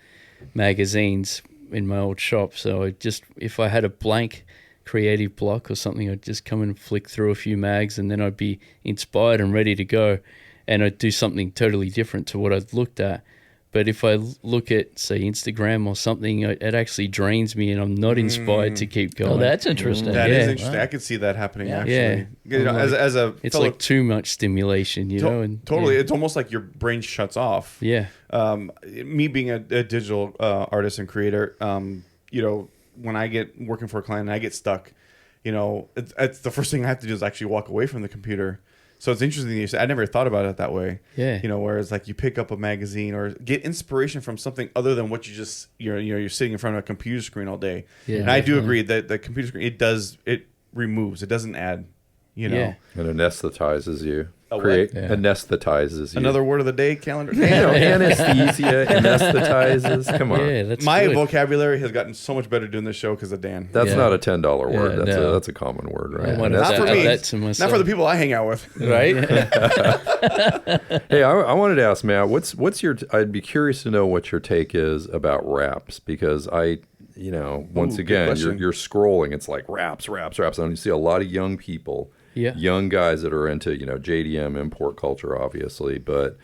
magazines in my old shop. So if I had a blank creative block or something, I'd just come and flick through a few mags, and then I'd be inspired and ready to go, and I'd do something totally different to what I'd looked at. But if I look at, say, Instagram or something, it actually drains me, and I'm not inspired to keep going. Oh, that's interesting. That is Yeah. interesting. I could see that happening, Yeah. actually. Yeah. You know, as a It's fellow, like too much stimulation, you know. And totally. yeah. It's almost like your brain shuts off. Yeah. Me being a digital artist and creator, you know, when I get working for a client and I get stuck, you know, it's the first thing I have to do is actually walk away from the computer. So it's interesting you said, I never thought about it that way. Yeah. You know, whereas like you pick up a magazine or get inspiration from something other than what you just you're sitting in front of a computer screen all day. Yeah, and I do agree that the computer screen it removes, it doesn't add. You know, Yeah. And anesthetizes you. A what? Anesthetizes you. another word of the day, calendar. You know, anesthesia, anesthetizes. Come on. Yeah, that's My good. vocabulary has gotten so much better doing this show because of Dan. That's Yeah. not a $10 word. Yeah, That's no. that's a common word, right? I wanted Not to for add me. that to Not myself. for the people I hang out with. right? Hey, I wanted to ask Matt, what's your? I'd be curious to know what your take is about wraps, because you know, once Ooh, good again, question. you're scrolling. It's like wraps, and you see a lot of young people, Yeah. young guys that are into, you know, JDM import culture, obviously, but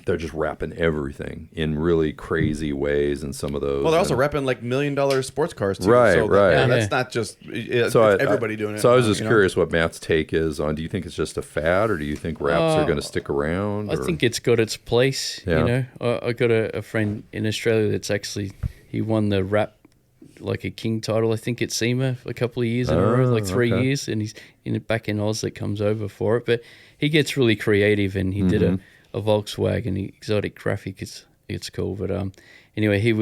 they're just wrapping everything in really crazy ways, and some of those. Well, they're also and- wrapping like $1 million sports cars too. Right, so right. Yeah, Yeah. that's not just it's So everybody doing it. So I was just you know? curious what Matt's take is on. Do you think it's just a fad, or do you think wraps are going to stick around? I or- think it's got its place. Yeah. You know, I got a friend in Australia that's actually, he won the rap, like a king title, I think, at SEMA a couple of years in a row, like 3 okay. years, and he's back in Oz that comes over for it. But he gets really creative, and he did a Volkswagen exotic graphic. It's cool, but anyway, he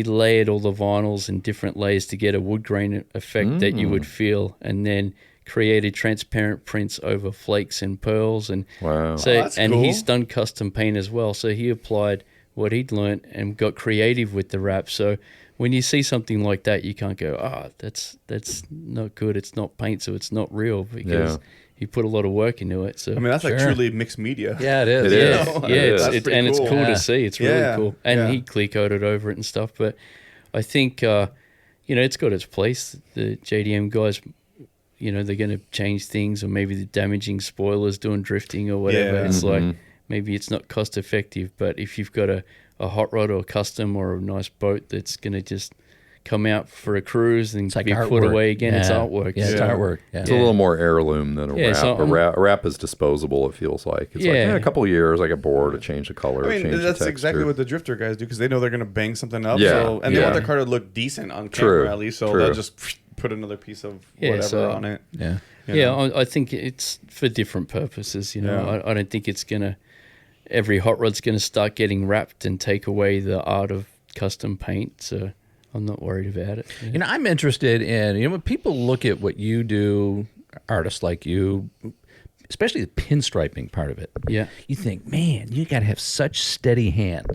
layered all the vinyls in different layers to get a wood grain effect that you would feel, and then created transparent prints over flakes and pearls, and Wow. so that's and cool. he's done custom paint as well. So he applied what he'd learnt and got creative with the wrap. So when you see something like that, you can't go, that's not good. It's not paint, so it's not real, because Yeah. he put a lot of work into it. So I mean, that's like Sure. truly mixed media. Yeah, it is. It yeah, is. yeah, It is. That's it's pretty and it's cool. cool Yeah. to see. It's Yeah, really cool, and yeah. he clear coated over it and stuff. But I think you know, it's got its place. The JDM guys, you know, they're going to change things, or maybe they're damaging spoilers, doing drifting or whatever. Yeah. It's like maybe it's not cost effective, but if you've got a hot rod or a custom or a nice boat that's going to just come out for a cruise and It's like be artwork. put away again, it's Yeah. artwork. Yeah, it's Yeah. artwork. Yeah. It's a little more heirloom than a Yeah, wrap. so A wrap is disposable, it feels like. It's like, Yeah. a couple of years, I get bored to change the color, I mean, change the that's texture. exactly what the drifter guys do, because they know they're going to bang something up. Yeah, So, and they yeah. want their car to look decent on True, camera at least, so true. they'll just put another piece of Yeah, whatever so- on it. Yeah. you Yeah, know? I think it's for different purposes. You know, Yeah. I don't think it's gonna. Every hot rod's gonna start getting wrapped and take away the art of custom paint. So I'm not worried about it. Yeah. You know, I'm interested in, you know, when people look at what you do, artists like you, especially the pinstriping part of it, Yeah, you think, man, you got to have such steady hand.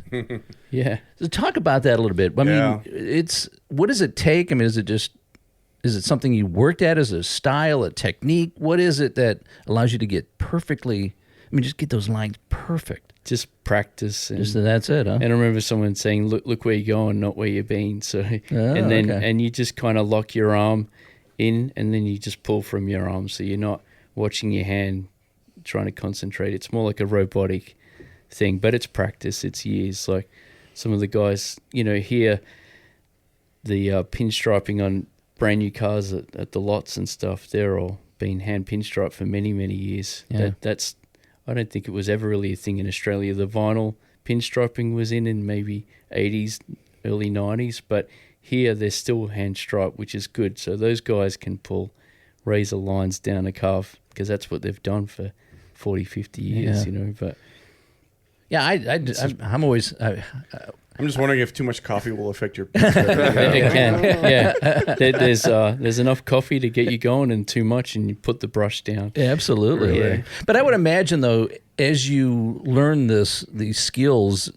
yeah. So talk about that a little bit. I Yeah. mean, what does it take? I mean, is it something you worked at? Is it a style, a technique? What is it that allows you to get perfectly, I mean, just get those lines perfect? Just practice, and, Just that's it, huh? and I remember someone saying, "Look where you're going, not where you've been." So, Oh, and then okay. and you just kind of lock your arm in, and then you just pull from your arm, so you're not watching your hand trying to concentrate. It's more like a robotic thing, but it's practice. It's years. Like some of the guys, you know, here the pinstriping on brand new cars at the lots and stuff. They're all been hand pinstriped for many years. Yeah. That's I don't think it was ever really a thing in Australia. The vinyl pinstriping was in maybe 80s, early 90s, but here they're still hand striped, which is good. So those guys can pull razor lines down a calf because that's what they've done for 40, 50 years, Yeah. you know. But Yeah, I'm always, I'm just wondering if too much coffee will affect your. it can, yeah. There's enough coffee to get you going, and too much, and you put the brush down. absolutely. Yeah. But I would imagine, though, as you learn these skills,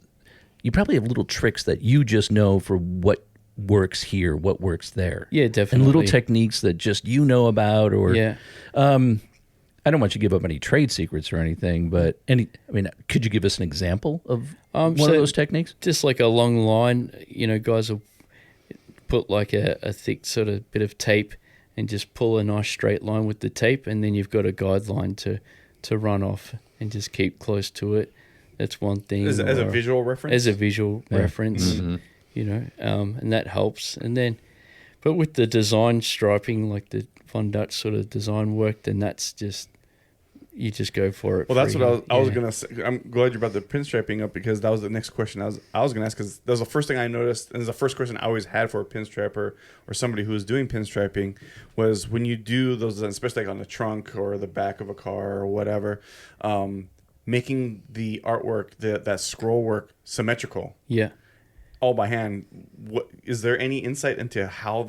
you probably have little tricks that you just know for what works here, what works there. Yeah, And definitely. little techniques that just you know about, or Yeah. I don't want you to give up any trade secrets or anything, but could you give us an example of one of so- those techniques? Just like a long line, you know, guys will put like a thick sort of bit of tape and just pull a nice straight line with the tape, and then you've got a guideline to run off and just keep close to it. That's one thing. As a visual reference? As a visual reference, you know, and that helps. And then, but with the design striping, like the Von Dutch sort of design work, then that's just, you just go for it. Well, that's what I was going to say. I'm glad you brought the pinstriping up, because that was the next question I was going to ask, because that was the first thing I noticed, and it's the first question I always had for a pinstriper or somebody who was doing pinstriping, was when you do those, especially like on the trunk or the back of a car or whatever, making the artwork, that scroll work symmetrical. Yeah. All by hand. What is there any insight into how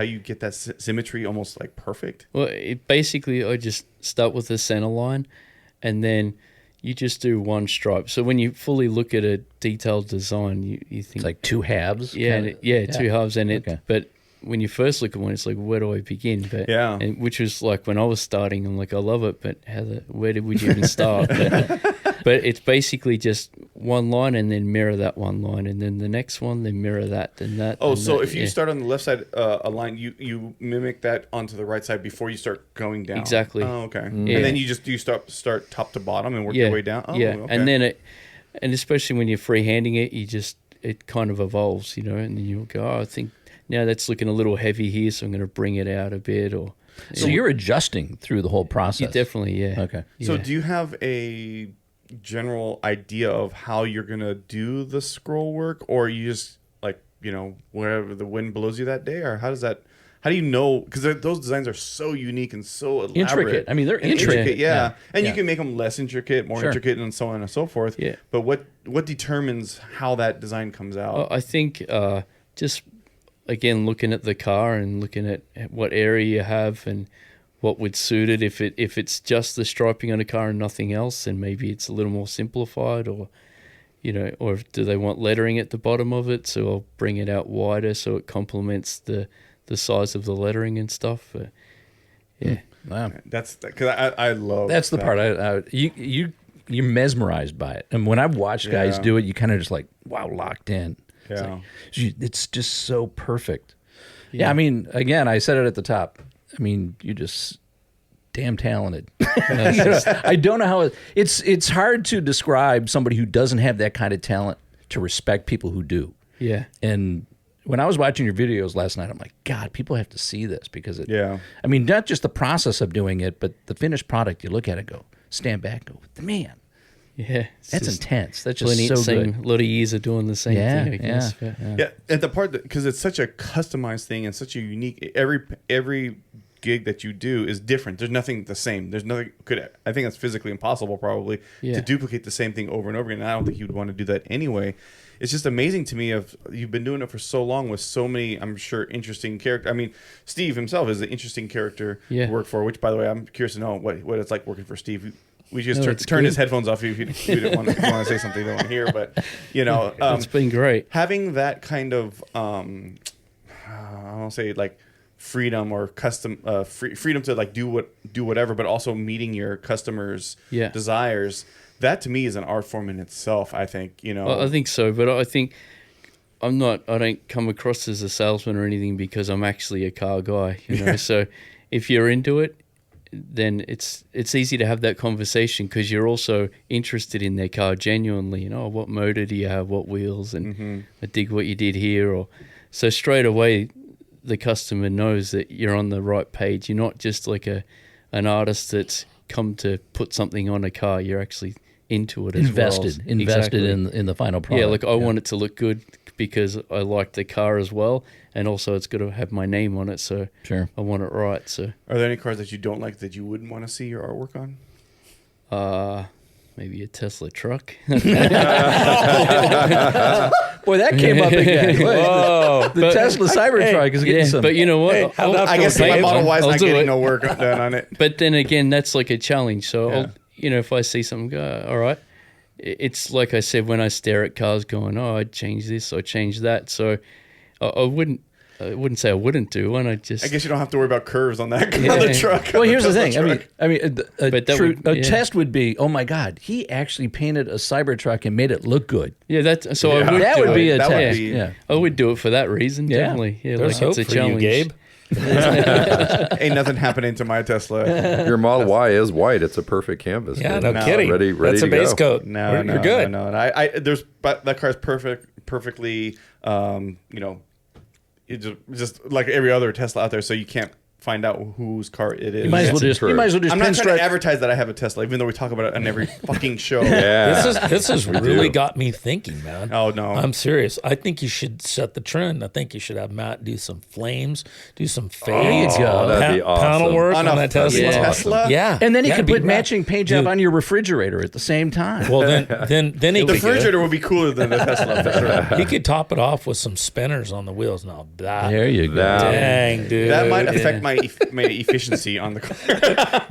you get that symmetry almost like perfect? Well, basically, I just start with the center line, and then you just do one stripe. So when you fully look at a detailed design, you think It's like two halves. yeah, kinda? two halves in it. Okay. But when you first look at one, it's like, where do I begin? But Yeah. and which was like when I was would I'm like, I love it, but where would you even start? But it's basically just one line, and then mirror that one line, and then the next one, then mirror that, then that. Oh, and so that, if you start on the left side a line, you mimic that onto the right side before you start going down. Exactly. Oh, okay. Yeah. And then you start top to bottom and work your way down. Oh, yeah, okay. and then and especially when you're freehanding it, it kind of evolves, you know, and then you'll go, I think now that's looking a little heavy here, so I'm going to bring it out a bit, or. So you're adjusting through the whole process. You definitely, yeah. Okay. So Yeah. do you have a general idea of how you're gonna do the scroll work, or you just like, you know, wherever the wind blows you that day, or how do you know? Because those designs are so unique and so elaborate. Intricate. I mean, they're And intricate. yeah. And Yeah. you can make them less intricate, more Sure. intricate, and so on and so forth. Yeah. But what determines how that design comes out? I think just, again, looking at the car and looking at what area you have and what would suit it. If it's just the striping on a car and nothing else, then maybe it's a little more simplified, or, you know, or do they want lettering at the bottom of it? So I'll bring it out wider so it complements the size of the lettering and stuff. Yeah. Wow. That's because I love That's the that. part. You're mesmerized by it. And when I've watched guys Yeah. do it, you kind of just like, wow, locked in. Yeah. It's just so perfect. Yeah. I mean, again, I said it at the top. I mean, you're just damn talented. You know, I don't know how it's hard to describe somebody who doesn't have that kind of talent to respect people who do. Yeah. And when I was watching your videos last night, I'm like, God, people have to see this, because Yeah. I mean, not just the process of doing it, but the finished product. You look at it, go, stand back, go, man, Yeah. It's that's just intense. That's just plenty- so same, good. A lot of years of doing the same Yeah, thing, I guess. yeah. Yeah, and the part because it's such a customized thing and such a unique. Every gig that you do is different. There's nothing the same. There's nothing I think it's physically impossible probably Yeah. to duplicate the same thing over and over again. And I don't think you'd want to do that anyway. It's just amazing to me of you've been doing it for so long with so many, I'm sure, interesting characters. I mean, Steve himself is an interesting character to work for. Which, by the way, I'm curious to know what it's like working for Steve. We just it's turned his good. headphones off if you didn't want to say something you don't want to hear. But you know, It's been great. having that kind of I don't say like freedom or custom freedom to like do whatever, but also meeting your customers' desires. That to me is an art form in itself. I think, you know. I think so, but I think I don't come across as a salesman or anything, because I'm actually a car guy, you know. So if you're into it, then it's easy to have that conversation, because you're also interested in their car genuinely. You know, what motor do you have, what wheels, and I dig what you did here. Or so straight away, the customer knows that you're on the right page. You're not just like an artist that's come to put something on a car. You're actually into it as Invested well. Exactly. in the final product. Yeah, like I want it to look good because I like the car as well, and also it's got to have my name on it, so Sure. I want it right. So Are there any cars that you don't like that you wouldn't want to see your artwork on? maybe a Tesla truck. Boy, that came up again. Whoa, The Tesla Cybertruck is getting some. but you know what? Hey, how'd that I guess feel, my Dave? Model Y is I'll not do getting it. no work done on it. But then again, that's like a challenge. So, Yeah. if I see something, go, all right. It's like I said, when I stare at cars going, oh, I'd change this, I'd change that. So I wouldn't say I wouldn't do one. I I guess you don't have to worry about curves on that on Yeah. the truck. Well, on here's the Tesla thing. truck. I mean, But that would- a yeah. test would be, oh my God, he actually painted a Cybertruck and made it look good. Yeah, so Yeah. I would That do would be it. a That would test. be- yeah. I would do it for that reason, Yeah. definitely. Yeah, There's like hope it's a for you, challenge. Gabe. Ain't nothing happening to my Tesla. Your Model Y is white. It's a perfect canvas. Yeah, dude. no kidding. Ready That's to a base go. coat. No, You're good. No. And but that car's perfectly, it's just like every other Tesla out there. So you can't find out whose car it is. You might as well just true. I'm not trying to advertise that I have a Tesla, even though we talk about it on every fucking show. Yeah. This has really do. got me thinking, man. Oh, no. I'm serious. I think you should set the trend. I think you should have Matt do some flames, do some fades. go. That'd be awesome. Panel work on, a that Tesla. Tesla? Yeah. And then he Yeah, could it'd be put rad. matching paint job Dude. on your refrigerator at the same time. Well, then he The could refrigerator would be cooler than the Tesla, for sure. he could top it off with some spinners on the wheels. Now that, there you go. That- dang, dude, That might affect my efficiency on the car.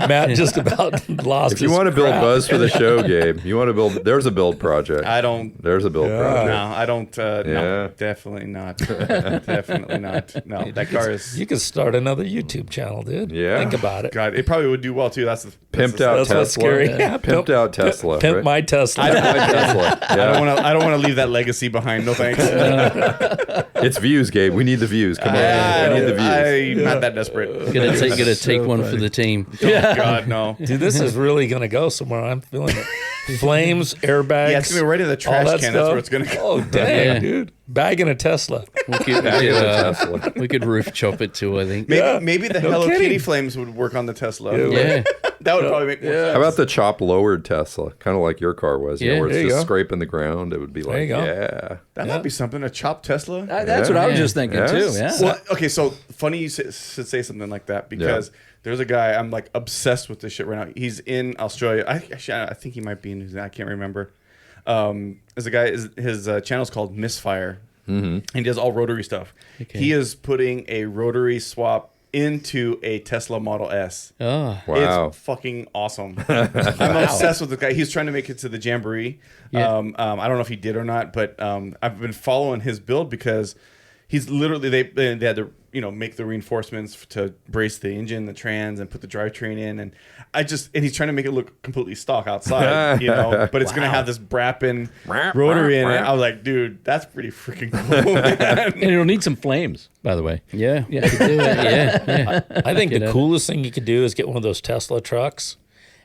Matt just about lost. If you his want to build crap. buzz for the show, Gabe, you want to build. There's a build project. I don't. There's a build No, project. I don't. Yeah. No, definitely not. Definitely not. No, that car is. You could start another YouTube channel, dude. Yeah. Think about it. God, it probably would do well too. That's the Pimped out That's Tesla. what's scary. Yeah, Pimped out Tesla. Pimp right? my Tesla. Pimp my Tesla. I Yeah. don't want to leave that legacy behind. No thanks. It's views, Gabe. We need the views. Come on. We need the views. I'm not that desperate. Gotta take one for the team. Oh, God, no. Dude, this is really gonna go somewhere. I'm feeling it. Flames, airbags. Yeah, it's gonna be right in the all trash that can. That's stuff. where it's gonna go. Oh dang, Yeah. dude! Bagging a Tesla. We could roof chop it too, I think. Maybe the Hello kidding. Kitty flames would work on the Tesla. Yeah. That would probably make more sense. How about the chop lowered Tesla? Kind of like your car was. Yeah. Where it's There you just go. scraping the ground. It would be There like, you go. yeah. That might be something. A chopped Tesla. That's what I was just thinking Yeah. too. Yeah. Well, okay, so funny you should say something like that because there's a guy I'm like obsessed with this shit right now. He's in Australia. I think he might be in New Zealand. I can't remember. There's a guy. His channel's called Misfire. Mm-hmm. And he does all rotary stuff. Okay. He is putting a rotary swap into a Tesla Model S. Oh, Wow. It's fucking awesome. I'm obsessed with this guy. He's trying to make it to the Jamboree. Yeah. I don't know if he did or not, but I've been following his build because he's literally they had to make the reinforcements to brace the engine, the trans, and put the drivetrain in, and he's trying to make it look completely stock outside, but it's gonna have this Brappen rotary in it. I was like, dude, that's pretty freaking cool, man. And it'll need some flames, by the way. yeah. You could do it. Yeah. I think Get the it. coolest thing you could do is get one of those Tesla trucks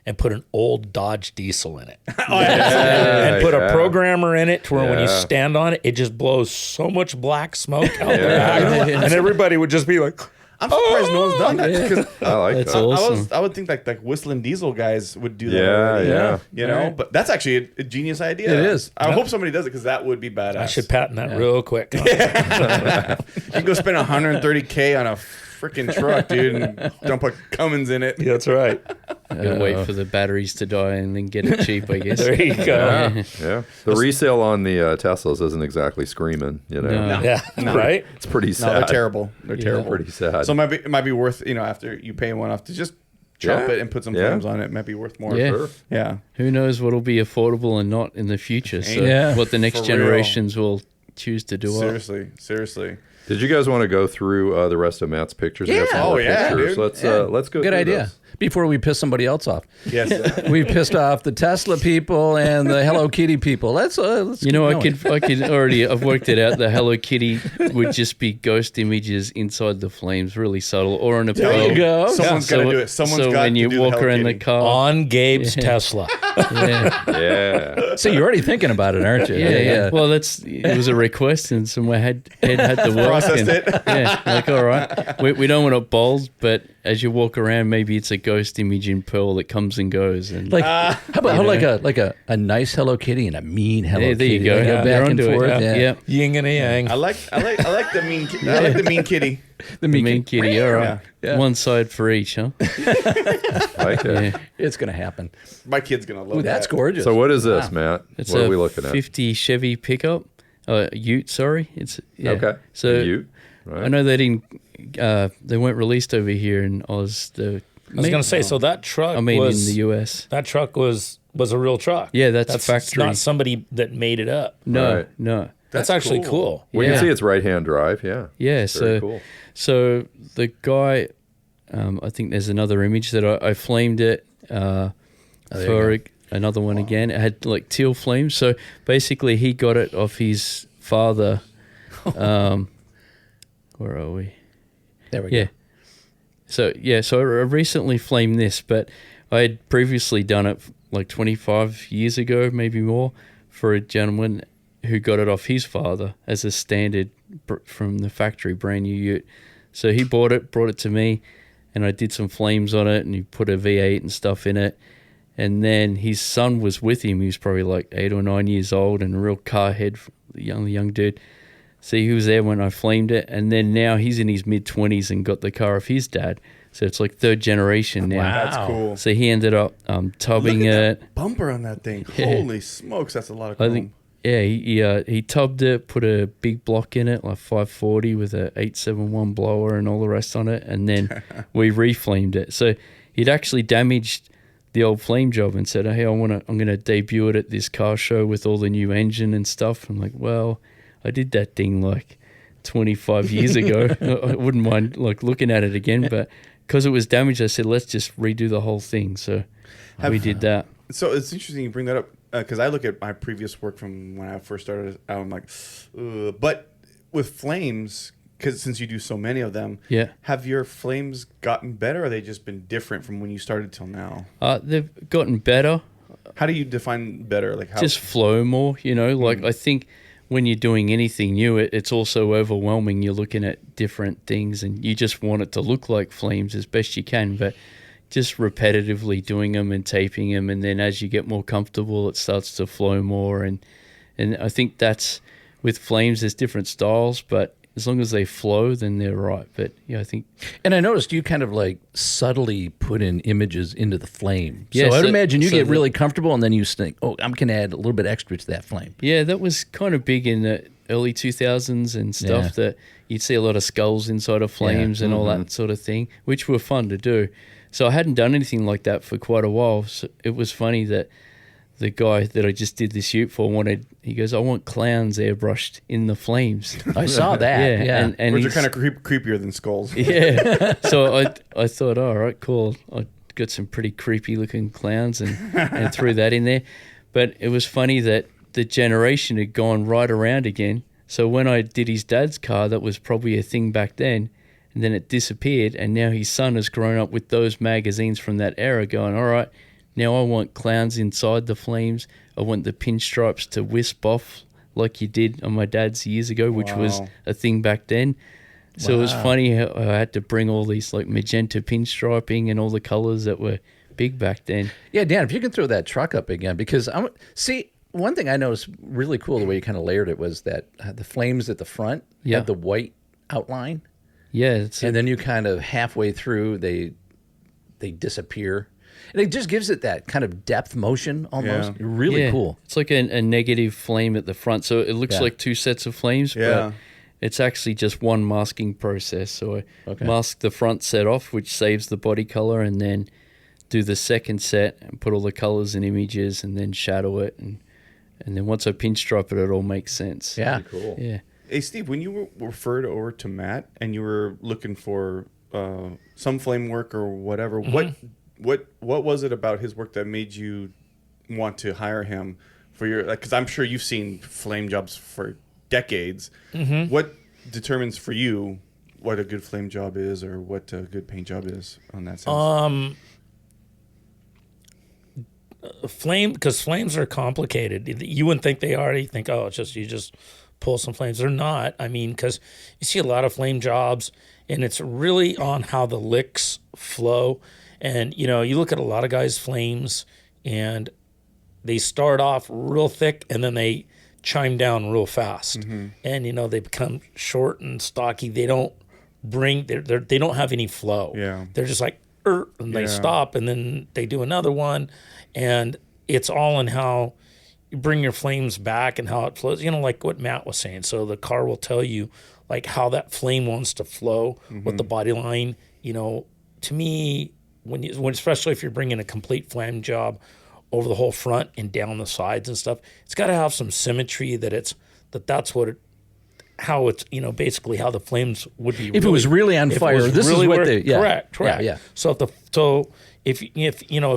and put an old Dodge diesel in it. And put a programmer in it to where when you Yeah. stand on it, it just blows so much black smoke out the back. And everybody would just be like, I'm surprised no one's done that because I like That's that. awesome. I would think like whistling diesel guys would do that. Yeah, already, yeah. But that's actually a genius idea. It is. I hope somebody does it because that would be badass. I should patent that real quick. You can go spend $130K on a freaking truck, dude, and dump a Cummins in it. That's right. And wait for the batteries to die and then get it cheap, I guess. There you go. Yeah. The resale on the Teslas isn't exactly screaming, No. Yeah, right? It's pretty sad. No, they're terrible. They're terrible. Pretty sad. So it might be worth, after you pay one off to just chop Yeah. it and put some Yeah. flames on it. It might be worth more. Yeah. Sure. Yeah. Who knows what'll be affordable and not in the future? So Yeah. what the next For real. generations will choose to do. Seriously. Did you guys want to go through the rest of Matt's pictures? We have some Yeah. more Oh, yeah, pictures. dude. Let's go. Good through idea. those. Before we piss somebody else off, Yes. we pissed off the Tesla people and the Hello Kitty people. Let's You keep know, going. I could already. I've worked it out. The Hello Kitty would just be ghost images inside the flames, really subtle, or on a There pole. you go. Someone's got to do it. Someone's so got when to you do the walk Hello around the Kitty. car, On Gabe's Tesla. yeah, Yeah. So you're already thinking about it, aren't you? yeah. Well, it was a request, and so my head had to work. Processed and, it. Yeah, like all right, we don't want it bold, but as you walk around, maybe it's a ghost image in pearl that comes and goes. And Like, how about like a nice Hello Kitty and a mean Hello there Kitty? you go. They Yeah, back you're and onto it. forth. Yeah. Yin and a yang. I like the mean I like the mean kitty. The Mean kitty, all right. Yeah. One side for each, huh? Like it. Yeah. It's gonna happen. My kid's gonna love Ooh, that's that. gorgeous. So what is this, Matt? It's What a are we looking at? 50 Chevy pickup, Ute. Sorry, it's Okay. So A Ute, right. I know they didn't. They weren't released over here in Oz. I was going to say, so that truck I mean, was in the US. that truck was a real truck. Yeah, that's factory. not somebody that made it up. No, Right. no. That's actually cool. We Yeah. can see it's right-hand drive. Yeah. Yeah, Very so cool. so the guy, I think there's another image that I flamed it for another one again. It had like teal flames. So basically, he got it off his father. Where are we? There we Yeah, go. So I recently flamed this, but I had previously done it like 25 years ago, maybe more, for a gentleman who got it off his father as a standard from the factory, brand new ute. So he brought it to me, and I did some flames on it, and he put a V8 and stuff in it. And then his son was with him. He was probably like 8 or 9 years old and a real car head, young dude. So he was there when I flamed it. And then now he's in his mid-20s and got the car off his dad. So it's like third generation now. Wow. That's cool. So he ended up tubbing Look at it. that bumper on that thing. Yeah. Holy smokes, that's a lot of chrome. I think, yeah, he tubbed it, put a big block in it, like 540 with a 871 blower and all the rest on it. And then we reflamed it. So he'd actually damaged the old flame job and said, hey, I'm gonna debut it at this car show with all the new engine and stuff. I'm like, well, I did that thing like 25 years ago. I wouldn't mind like looking at it again, but because it was damaged, I said, let's just redo the whole thing. So we did that. So it's interesting you bring that up because I look at my previous work from when I first started out. I'm like, ugh. But with flames, because since you do so many of them, Yeah. have your flames gotten better, or have they just been different from when you started till now? They've gotten better. How do you define better? Like how? Just flow more, like I think when you're doing anything new, it's also overwhelming. You're looking at different things and you just want it to look like flames as best you can, but just repetitively doing them and taping them, and then as you get more comfortable, it starts to flow more. And I think that's with flames, there's different styles, but as long as they flow, then they're right. But I think. And I noticed you kind of like subtly put in images into the flame. Yeah, so I'd so- imagine you so get the- really comfortable and then you think, oh, I'm going to add a little bit extra to that flame. Yeah, that was kind of big in the early 2000s and stuff, Yeah. that you'd see a lot of skulls inside of flames and all that sort of thing, which were fun to do. So I hadn't done anything like that for quite a while. So it was funny that the guy that I just did this shoot for he goes, I want clowns airbrushed in the flames. I saw that. Yeah. And Which are he's- kind of creepier than skulls. yeah. So I thought, all right, cool. I got some pretty creepy looking clowns and threw that in there. But it was funny that the generation had gone right around again. So when I did his dad's car, that was probably a thing back then. And then it disappeared. And now his son has grown up with those magazines from that era going, all right, now I want clowns inside the flames. I want the pinstripes to wisp off like you did on my dad's years ago, which was Wow. a thing back then. So it was Wow. funny how I had to bring all these like magenta pinstriping and all the colors that were big back then. Yeah, Dan, if you can throw that truck up again, because one thing I noticed really cool the way you kind of layered it was that the flames at the front Yeah. had the white outline, Yeah, it's and then you kind of halfway through they disappear, and it just gives it that kind of depth motion almost. Yeah. Really yeah, cool. It's like a negative flame at the front, so it looks Yeah. like two sets of flames, Yeah. but it's actually just one masking process. So I Okay. mask the front set off, which saves the body color, and then do the second set and put all the colors and images, and then shadow it, and then once I pinstripe it, it all makes sense. Yeah. Cool. Yeah. Hey, Steve, when you were referred over to Matt and you were looking for some flame work or whatever, what was it about his work that made you want to hire him for your? Because I'm sure you've seen flame jobs for decades. What determines for you what a good flame job is, or what a good paint job is on that sense? Because flames are complicated. You wouldn't think they are. You think, oh, it's just you just pull some flames. They're not. I mean, because you see a lot of flame jobs, and it's really on how the licks flow. And you look at a lot of guys' flames, and they start off real thick, and then they chime down real fast, and they become short and stocky. They don't they don't have any flow. Yeah. They're just like, and they Yeah. stop, and then they do another one, and it's all in how you bring your flames back and how it flows. Like what Matt was saying. So the car will tell you like how that flame wants to flow with the body line. To me, when especially if you're bringing a complete flame job over the whole front and down the sides and stuff, it's got to have some symmetry that's what how it's basically how the flames would be. If it was really on if it fire, was this really is what where- they. Yeah. correct. Yeah. So if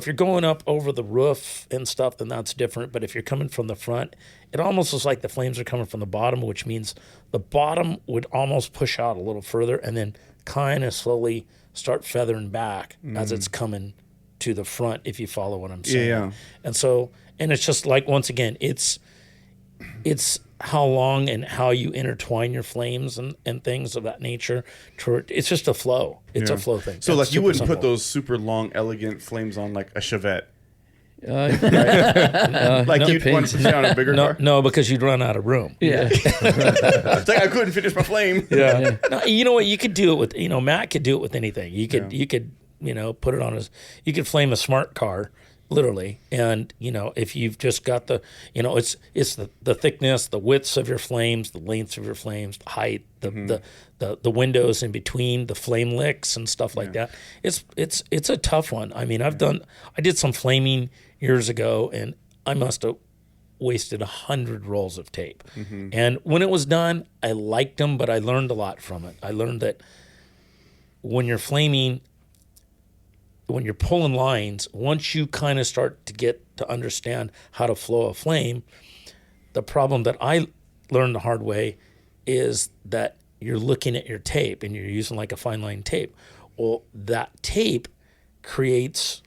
you're going up over the roof and stuff, then that's different. But if you're coming from the front, it almost looks like the flames are coming from the bottom, which means the bottom would almost push out a little further and then kind of slowly start feathering back as it's coming to the front, if you follow what I'm saying. Yeah. And so, and it's just like, once again, it's how long and how you intertwine your flames and things of that nature. It's just a flow. It's a flow thing. So It's like you super wouldn't simple. put those super long, elegant flames on like a Chevette. Like Like you'd want to put on a bigger car. No, because you'd run out of room. Yeah. It's like I couldn't finish my flame. Yeah. No, you know what? You could do it with, Matt could do it with anything. You could, put it on you could flame a smart car, literally. And, if you've just got the, it's the thickness, the widths of your flames, the lengths of your flames, the height, the windows in between, the flame licks and stuff like that. It's a tough one. I mean, I did some flaming years ago, and I must have wasted 100 rolls of tape. And when it was done, I liked them, but I learned a lot from it. I learned that when you're flaming, when you're pulling lines, once you kind of start to get to understand how to flow a flame, the problem that I learned the hard way is that you're looking at your tape and you're using like a fine line tape. Well, that tape creates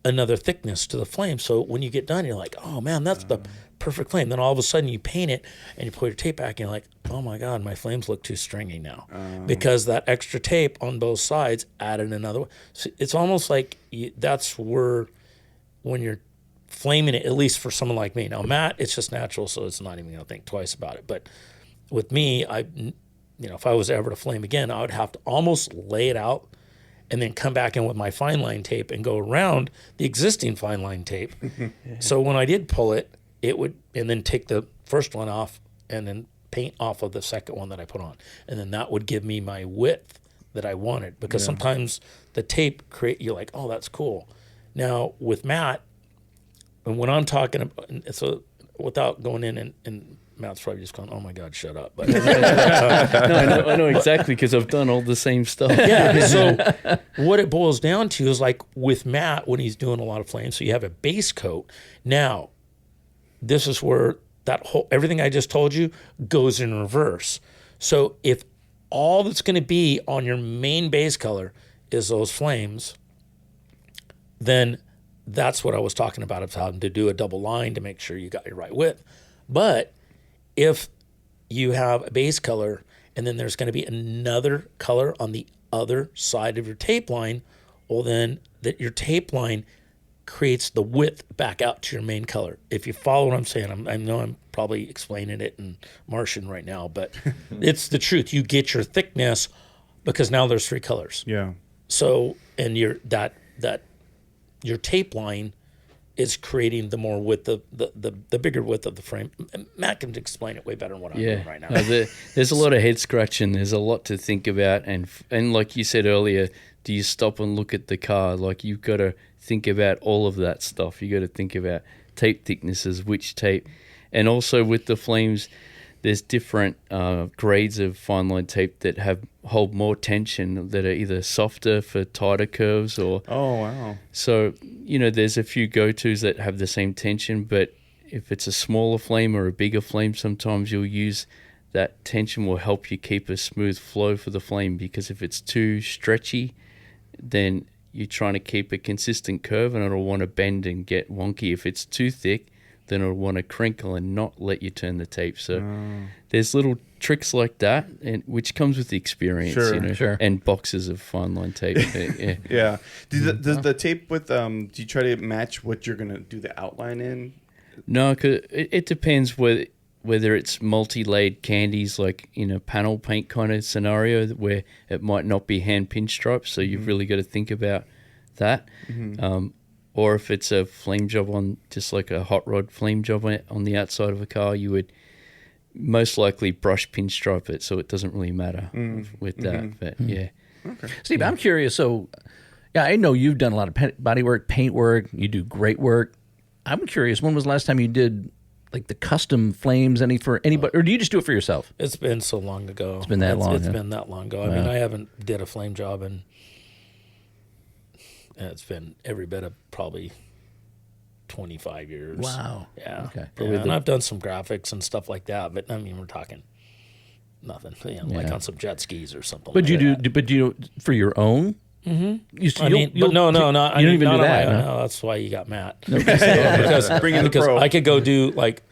another thickness to the flame. So when you get done, you're like, oh man, that's the perfect flame. Then all of a sudden you paint it and you pull your tape back and you're like, oh my God, my flames look too stringy now. Because that extra tape on both sides added another. So it's almost like that's where, when you're flaming it, at least for someone like me. Now, Matt, it's just natural, so it's not even going to think twice about it. But with me, if I was ever to flame again, I would have to almost lay it out and then come back in with my fine line tape and go around the existing fine line tape. So when I did pull it, and then take the first one off and then paint off of the second one that I put on. And then that would give me my width that I wanted, because sometimes the tape you're like, oh, that's cool. Now with Matt, and when I'm talking about, so without going in and Matt's probably just going, oh my God, shut up. But No, I know exactly, because I've done all the same stuff. yeah. So what it boils down to is, like with Matt, when he's doing a lot of flames, so you have a base coat. Now, this is where everything I just told you goes in reverse. So if all that's going to be on your main base color is those flames, then that's what I was talking about, of having to do a double line to make sure you got your right width. But if you have a base color and then there's going to be another color on the other side of your tape line, well, then your tape line creates the width back out to your main color. If you follow what I'm saying, I know I'm probably explaining it in Martian right now, but it's the truth. You get your thickness because now there's three colors. Yeah. So, and your tape line is creating the more width of the bigger width of the frame. Matt can explain it way better than what I'm doing right now. No, there's a lot of head scratching. There's a lot to think about, and like you said earlier, do you stop and look at the car? Like, you've got to think about all of that stuff. You got to think about tape thicknesses, which tape, and also with the flames, there's different grades of fine line tape that hold more tension, that are either softer for tighter curves or. Oh wow! So there's a few go-tos that have the same tension, but if it's a smaller flame or a bigger flame, sometimes you'll use that tension will help you keep a smooth flow for the flame, because if it's too stretchy, then you're trying to keep a consistent curve and it'll want to bend and get wonky. If it's too thick, then it'll want to crinkle and not let you turn the tape. So there's little tricks like that, and which comes with the experience, Sure. and boxes of fine line tape. Yeah. Yeah. Does the tape with do you try to match what you're gonna do the outline in? No, 'cause it depends whether it's multi-layered candies, like in a panel paint kind of scenario where it might not be hand pinstripes, so you've really got to think about that. Or if it's a flame job on, just like a hot rod flame job on the outside of a car, you would most likely brush pinstripe it, so it doesn't really matter with that. But yeah. Okay. Steve, I'm curious. So, yeah, I know you've done a lot of body work, paint work. You do great work. I'm curious, when was the last time you did like the custom flames for anybody, or do you just do it for yourself? It's been so long ago. It's been that long. It's been that long ago. I mean, I haven't did a flame job in. It's been every bit of probably 25 years. Wow. Yeah. Okay. Yeah, and I've done some graphics and stuff like that, but I mean, we're talking nothing. Like on some jet skis or something. But like that. do you for your own You, I mean, but no. you don't even do that. Huh? No, that's why you got Matt. Because bring in the pro. I could go do like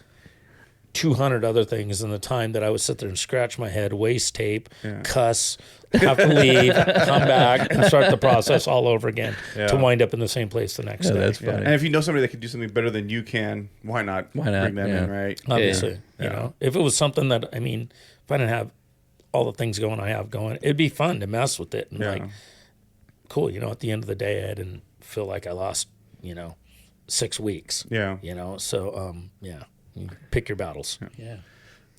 200 other things in the time that I would sit there and scratch my head, waste tape, cuss, have to leave, come back, and start the process all over again to wind up in the same place the next day. That's funny. And if you know somebody that can do something better than you can, why not bring them in, right? Obviously, you know, if it was something that, I mean, if I didn't have all the things going I have going, it'd be fun to mess with it and like, cool. You know, at the end of the day, I didn't feel like I lost, 6 weeks. Yeah. You know, so you pick your battles. Yeah.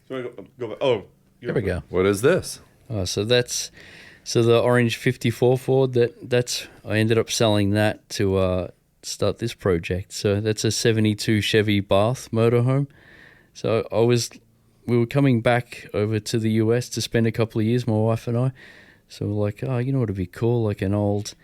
So go back. Oh, There we go. What is this? So the orange 54 Ford that's I ended up selling that to start this project. So that's a 72 Chevy Bath motorhome. So we were coming back over to the US to spend a couple of years, my wife and I. So we're like, oh, you know what would be cool? Like an old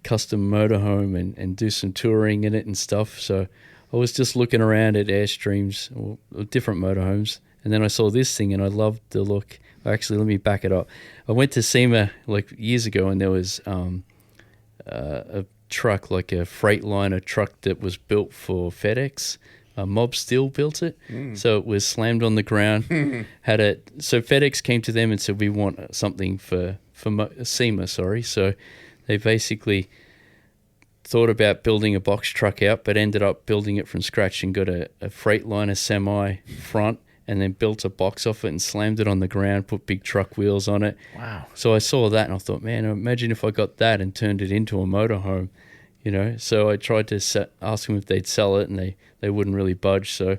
custom motorhome and do some touring in it and stuff. So I was just looking around at Airstreams or different motorhomes. And then I saw this thing and I loved the look. Actually, let me back it up. I went to SEMA like years ago and there was a truck, like a Freightliner truck that was built for FedEx. Mob Steel built it. So it was slammed on the ground. So FedEx came to them and said, we want something for SEMA, So they basically thought about building a box truck out, but ended up building it from scratch and got a Freightliner semi front and then built a box off it and slammed it on the ground, put big truck wheels on it. Wow. So I saw that and I thought, man, imagine if I got that and turned it into a motorhome, So I tried to ask them if they'd sell it and they wouldn't really budge. So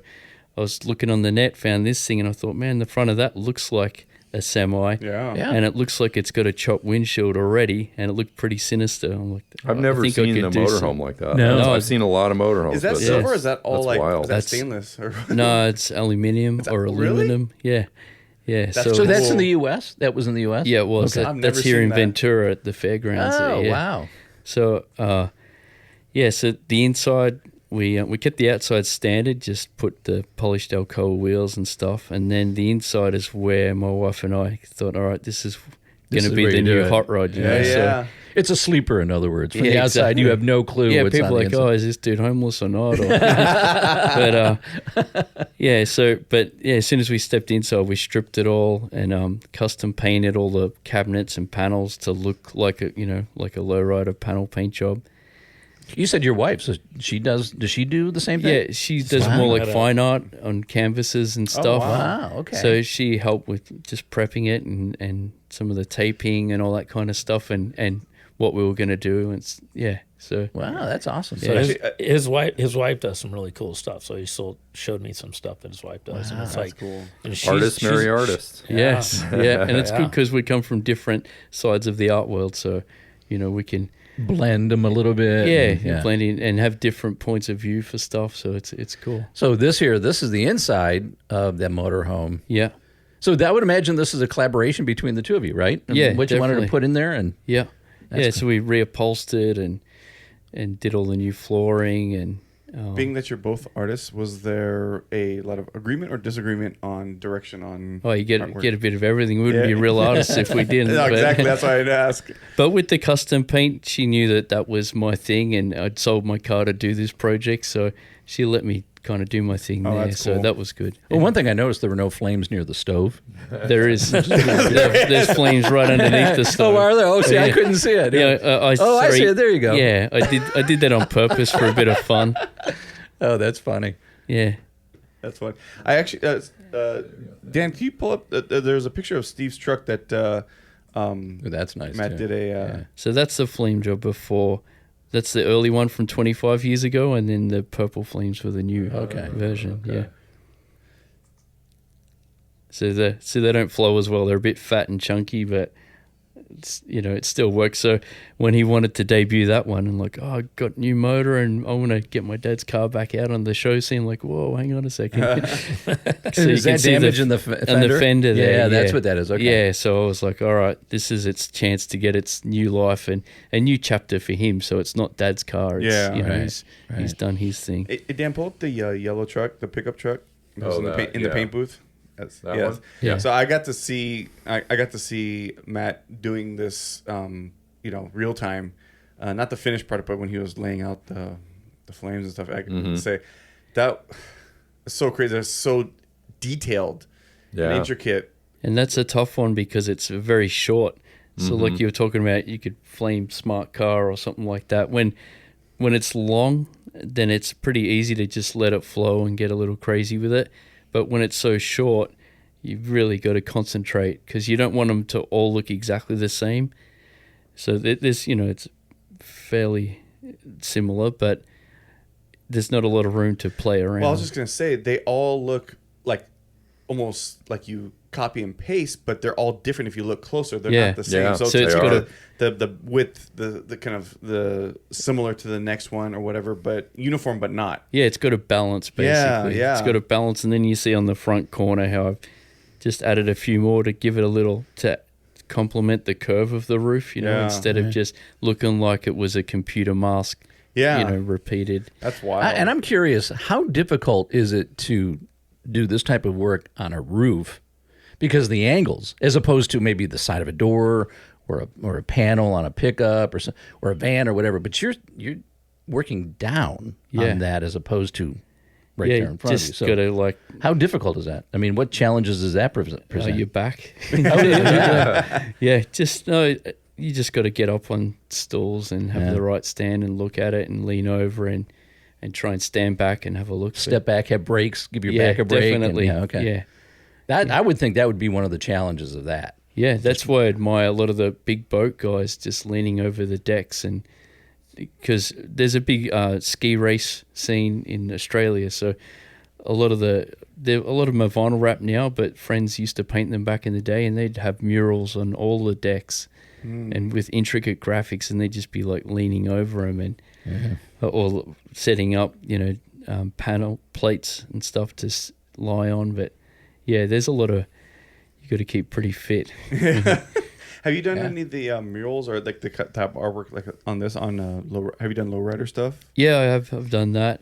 I was looking on the net, found this thing and I thought, man, the front of that looks like a semi. Yeah. And it looks like it's got a chopped windshield already and it looked pretty sinister. I'm like, I've never seen a motorhome like that. No, I've seen a lot of motorhomes. Is that but silver or is that all that's like wild. is that stainless? Or No, it's aluminium or aluminum. Yeah. Yeah. So that's in the U.S.? That was in the U.S.? Yeah, it was. Okay. I've That's never here seen in that. Ventura at the fairgrounds. Oh, yeah. wow. So, so the inside, we kept the outside standard, just put the polished Alcoa wheels and stuff, and then the inside is where my wife and I thought, all right, this is going to is be where the you do new it. hot rod. You know? yeah. It's a sleeper, in other words. From Yeah, the outside, exactly. you have no clue Yeah, what's people on are the like, inside. oh, is this dude homeless or not? Or, but as soon as we stepped inside, we stripped it all and custom painted all the cabinets and panels to look like a lowrider panel paint job. You said your wife, so does she do the same thing? Yeah, she does Wow. more like fine art on canvases and stuff. Wow, okay. So she helped with just prepping it and some of the taping and all that kind of stuff and what we were going to do. And so Wow, that's awesome. Yeah. So His wife does some really cool stuff. So he showed me some stuff that his wife does, and it's like cool. And Artists marry artists. yes, and it's Yeah. good because we come from different sides of the art world. So we can blend them a little bit. and- blend in and have different points of view for stuff. So it's cool. So this is the inside of that motorhome. Yeah. So I would imagine this is a collaboration between the two of you, right? I mean, Yeah, what you wanted to definitely. put in there and Yeah. That's So we reupholstered and did all the new flooring and Being that you're both artists, was there a lot of agreement or disagreement on direction on? you get artwork? a bit of everything. We wouldn't be Yeah. real artists if we didn't. No, but- exactly. That's why I'd ask. But with the custom paint, she knew that was my thing, and I'd sold my car to do this project, so she let me kind of do my thing Oh, there. that's So cool. that was good. Well, one thing I noticed, there were no flames near the stove. There is there's flames right underneath the stove. Oh, are there? Oh, see, I Yeah. couldn't see it. Yeah, I sorry. see it. There you go. Yeah, I did that on purpose for a bit of fun. Oh, that's funny. Yeah. That's fun. I actually, Dan, can you pull up? There's a picture of Steve's truck that Oh, that's nice. Matt too. did a. Yeah. So that's the flame job before. That's the early one from 25 years ago, and then the purple flames for the new version. Okay. Yeah. So they don't flow as well. They're a bit fat and chunky, but it still works. So when he wanted to debut that one, and like, I got new motor, and I want to get my dad's car back out on the show scene. Like, whoa, hang on a second. So you Is can that see damage in the fender? on the fender there. Yeah, that's what that is. Okay. Yeah, so I was like, all right, this is its chance to get its new life and a new chapter for him. So it's not dad's car. It's, Yeah, he's done his thing. Hey, Dan, pull up the yellow truck, the pickup truck. That was Oh, in the that, in the yeah. paint booth. That Yes. one? Yeah. So I got to see Matt doing this real time, not the finished product, but when he was laying out the flames and stuff. I can say that is so crazy. It's so detailed and intricate. And that's a tough one because it's very short. So like you were talking about, you could flame smart car or something like that. When it's long, then it's pretty easy to just let it flow and get a little crazy with it. But when it's so short, you've really got to concentrate because you don't want them to all look exactly the same. So this, it's fairly similar, but there's not a lot of room to play around. Well, I was just going to say, they all look like almost like you copy and paste, but they're all different if you look closer. They're not the same. Yeah. So So it's got the width, the kind of the similar to the next one or whatever, but uniform but not. Yeah, it's got a balance, basically. Yeah. It's got a balance, and then you see on the front corner how I've just added a few more to give it a little, to complement the curve of the roof, instead of just looking like it was a computer mask, repeated. That's wild. And I'm curious, how difficult is it to do this type of work on a roof? Because the angles, as opposed to maybe the side of a door or a panel on a pickup or a van or whatever, but you're working down on that as opposed to right there in front of you. Just So gotta how difficult is that? I mean, what challenges does that present? your back. You just got to get up on stools and have the right stand and look at it and lean over and try and stand back and have a look. Step back, have brakes, give your back a break. Definitely. Okay. I would think that would be one of the challenges of that. Yeah, that's why I admire a lot of the big boat guys just leaning over the decks, and because there's a big ski race scene in Australia, so a lot of them are vinyl wrapped now, but friends used to paint them back in the day, and they'd have murals on all the decks and with intricate graphics, and they'd just be like leaning over them and or setting up, panel plates and stuff to lie on, but. Yeah, there's a lot of, you got to keep pretty fit. Have you done any of the murals or like the type artwork like on this have you done lowrider stuff? Yeah, I've done that.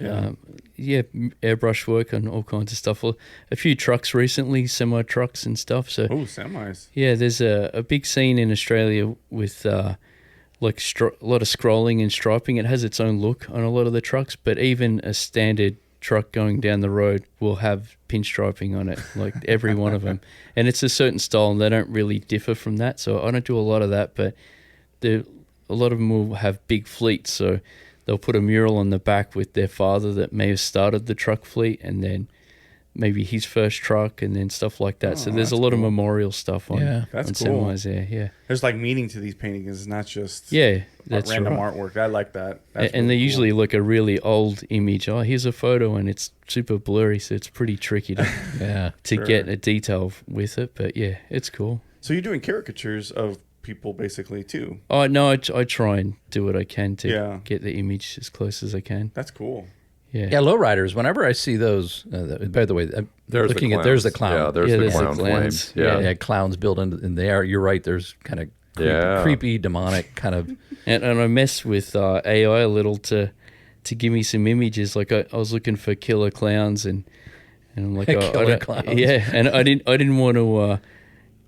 Airbrush work on all kinds of stuff. A few trucks recently, semi trucks and stuff. So semis. Yeah, there's a big scene in Australia with a lot of scrolling and striping. It has its own look on a lot of the trucks, but even a standard truck going down the road will have pinstriping on it, like every one of them, and it's a certain style and they don't really differ from that, so I don't do a lot of that, but a lot of them will have big fleets, so they'll put a mural on the back with their father that may have started the truck fleet and then maybe his first truck and then stuff like that. So there's a lot of memorial stuff on that's on cool. semis. Yeah. There's like meaning to these paintings. It's not just that's random right. artwork. I like that. And they're usually like a really old image. Oh, here's a photo and it's super blurry, so it's pretty tricky to get a detail with it. But yeah, it's cool. So you're doing caricatures of people basically too. Oh no, I try and do what I can to get the image as close as I can. That's cool. Yeah, lowriders. Whenever I see those, by the way, There's there's the clown. Yeah, there's the clown clowns. flames. Yeah. Clowns built in there. You're right. There's kind of creepy, demonic kind of. And I mess with AI a little to give me some images. Like I was looking for killer clowns, and I'm like, Killer clowns. Yeah, and I didn't want to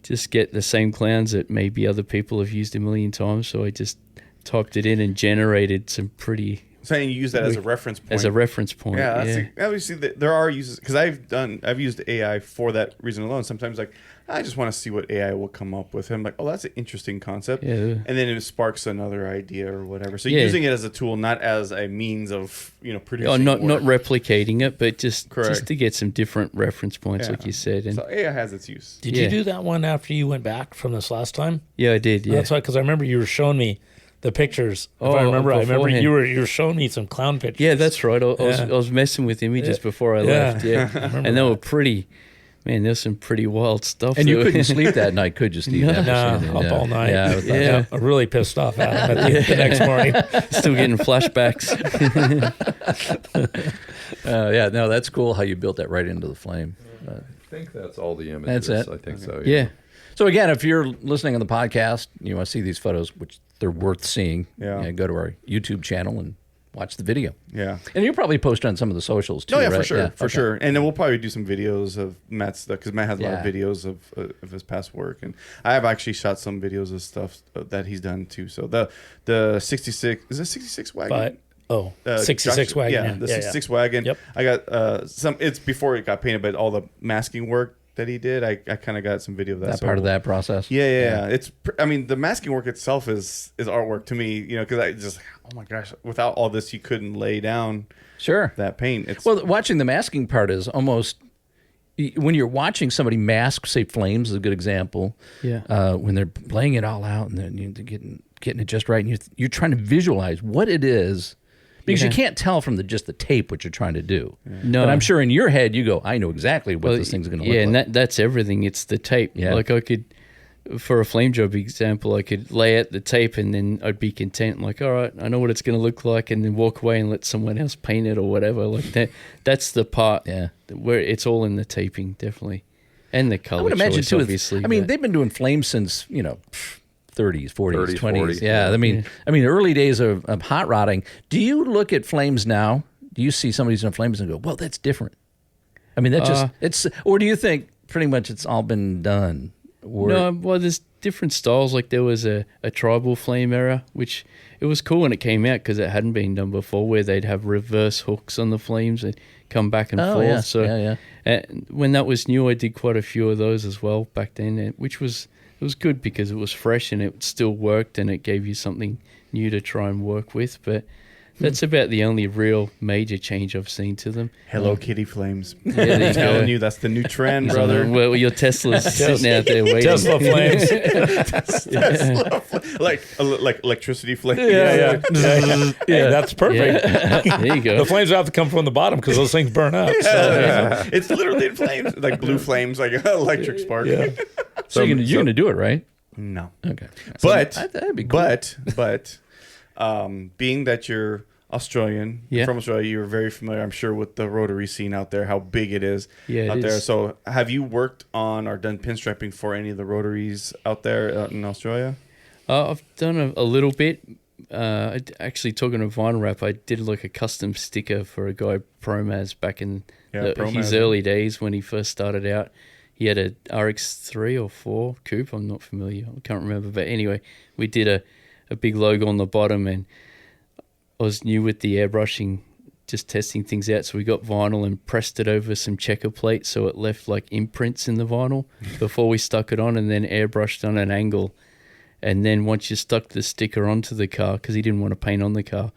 just get the same clowns that maybe other people have used a million times. So I just typed it in and generated some pretty. Saying you use that as a reference point. As a reference point. Yeah, obviously there are uses because I've used AI for that reason alone. Sometimes like I just want to see what AI will come up with. I'm like, oh, that's an interesting concept. Yeah. And then it sparks another idea or whatever. So using it as a tool, not as a means of producing. Not work. replicating it, but just to get some different reference points, like you said. And so AI has its use. Did you do that one after you went back from this last time? Yeah, I did. Yeah, that's why, because I remember you were showing me the pictures. I remember you were showing me some clown pictures. Yeah, that's right. I was messing with images before I left. Yeah, and they were pretty. Man, there's some pretty wild stuff. And you couldn't sleep that night, could you, Steve? No, up all night. Yeah, I'm really pissed off at him the next morning. Still getting flashbacks. No, that's cool how you built that right into the flame. I think that's all the images. That's it. I think so. Yeah. So again, if you're listening on the podcast, you want to see these photos, which they're worth seeing. Yeah. Go to our YouTube channel and watch the video. Yeah. And you'll probably post on some of the socials too, Oh yeah, right? for sure, for okay. sure. And then we'll probably do some videos of Matt's stuff because Matt has a lot of Yeah. videos of his past work, and I have actually shot some videos of stuff that he's done too. So the 66 is it 66 wagon? But 66 wagon. Yeah, the 66 wagon. Yep. I got some. It's before it got painted, but all the masking work that he did, I kind of got some video of that. That So part of that process. Yeah. It's. I mean, the masking work itself is artwork to me. You know, because I just, oh my gosh, without all this, you couldn't lay down Sure. that paint. It's Well, watching the masking part is almost when you're watching somebody mask, say flames is a good example. Yeah. When they're laying it all out and then you're getting it just right, and you're trying to visualize what it is. Because you can't tell from just the tape what you're trying to do. No. But I'm sure in your head you go, I know exactly what this thing's going to look yeah, like. and that's everything. It's the tape. Yeah. Like I could, for a flame job example, I could lay out the tape and then I'd be content. Like, all right, I know what it's going to look like, and then walk away and let someone else paint it or whatever. Like that. That's the part where it's all in the taping, definitely, and the color. I would imagine choice, too. obviously. I mean, but- they've been doing flames since 30s, 40s, 30s, 20s. 40s, Yeah, I mean, the early days of hot rodding. Do you look at flames now? Do you see somebody's done flames and go, well, that's different? I mean, that just it's. Or do you think pretty much it's all been done? Or, No, well, there's different styles. Like there was a tribal flame era, which it was cool when it came out because it hadn't been done before, where they'd have reverse hooks on the flames and come back and forth. Yeah. So yeah. And when that was new, I did quite a few of those as well back then, which was good because it was fresh and it still worked and it gave you something new to try and work with. But that's about the only real major change I've seen to them. Hello Kitty flames. Yeah, there you I'm telling go. you, that's the new trend, brother. Well, your Tesla's sitting out there waiting. Tesla flames. like electricity flames. Yeah. Hey, that's perfect. Yeah. There you go. The flames have to come from the bottom because those things burn up. So. It's literally in flames, like blue flames, like electric spark. Yeah. So you're going to do it, right? No, Okay. but that'd be cool. but being that you're Australian, Yeah. from Australia, you're very familiar, I'm sure, with the rotary scene out there, how big it is Yeah, out it there. is. So have you worked on or done pinstriping for any of the rotaries out there in Australia? I've done a little bit. Actually, talking of vinyl wrap, I did like a custom sticker for a guy, Promaz, back in Promaz, his early days when he first started out. He had a RX-3 or 4 coupe. I'm not familiar. I can't remember. But anyway, we did a big logo on the bottom, and I was new with the airbrushing, just testing things out. So we got vinyl and pressed it over some checker plate so it left like imprints in the vinyl before we stuck it on, and then airbrushed on an angle. And then once you stuck the sticker onto the car, because he didn't want to paint on the car,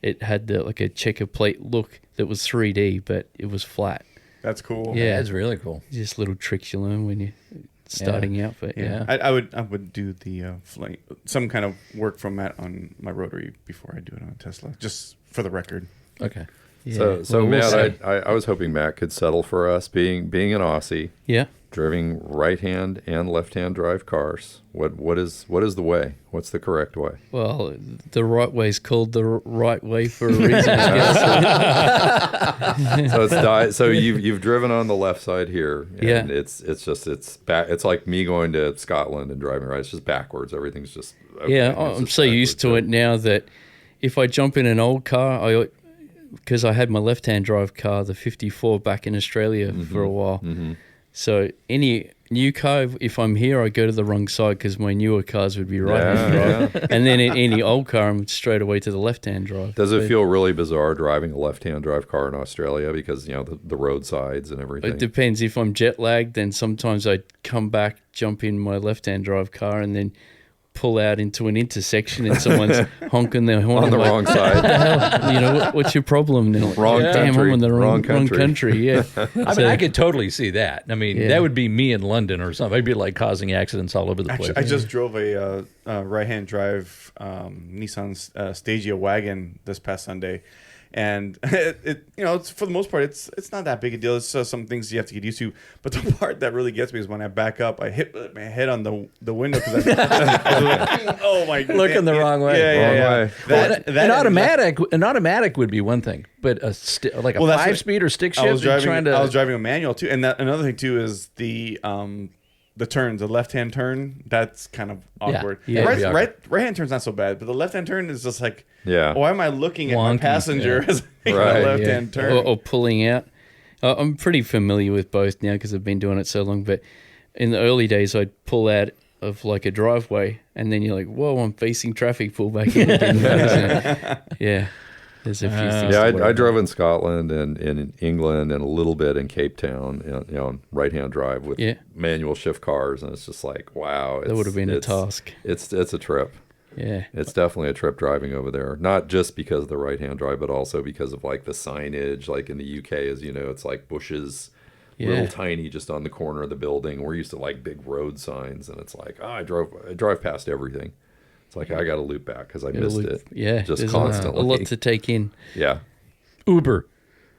it had like a checker plate look that was 3D, but it was flat. That's cool. Yeah. That's really cool. Just little tricks you learn when you're starting out. But yeah. I would do the flame, some kind of work from Matt on my rotary before I do it on a Tesla, just for the record. Okay. Yeah. So Well, we'll Matt, see. I was hoping Matt could settle for us, being an Aussie, Yeah. driving right-hand and left-hand drive cars. What is the way? What's the correct way? Well, the right way is called the right way for a reason. I guess. So you've driven on the left side here, and Yeah. it's back. It's like me going to Scotland and driving right. It's just backwards. Everything's just Yeah, it's I'm just so used to backwards. it now that if I jump in an old car, because I had my left-hand drive car, the 54, back in Australia for a while. Mm-hmm. So any new car, if I'm here, I go to the wrong side because my newer cars would be right-hand drive. Yeah. And then in any old car, I'm straight away to the left-hand drive. Does it But feel really bizarre driving a left-hand drive car in Australia because the roadsides and everything? It depends. If I'm jet lagged, then sometimes I come back, jump in my left-hand drive car, and then pull out into an intersection and someone's honking their horn. On the I'm like, wrong side. You know, what's your problem? They're like, Wrong Damn, country. I'm in the Wrong wrong country." country. Yeah. I mean, I could totally see that. I mean, Yeah. that would be me in London or something. I'd be like causing accidents all over the place. Actually, I just drove a right-hand drive Nissan Stagea wagon this past Sunday, and it's for the most part it's not that big a deal. It's some things you have to get used to. But the part that really gets me is when I back up, I hit my head on the window because I was like, oh my, Looking the wrong way. Wrong way. An automatic would be one thing, but like a Well, that's 5-speed or stick shift. I was driving. Trying to, I was driving a manual too, and another thing too is the the turns, the left-hand turn, that's kind of awkward. Yeah, it'd be awkward. Right-hand turn's not so bad, but the left-hand turn is just like, Yeah. why am I looking at my Wonky, passenger as I make Right, a left-hand turn? Or pulling out. I'm pretty familiar with both now because I've been doing it so long. But in the early days, I'd pull out of like a driveway, and then you're like, "Whoa, I'm facing traffic. Pull back in again." Yeah, there's a few things. Yeah, to worry I drove about. in Scotland and in England and a little bit in Cape Town, on right-hand drive with manual shift cars, and it's just like, wow. That would have been a task. It's a trip. Yeah. It's definitely a trip driving over there. Not just because of the right-hand drive, but also because of like the signage. Like in the UK, as you know, it's like bushes, little tiny, just on the corner of the building. We're used to like big road signs, and it's like, I drive past everything. It's like I got to loop back because I missed it. Yeah, just there's constantly. a lot to take in. Yeah, Uber.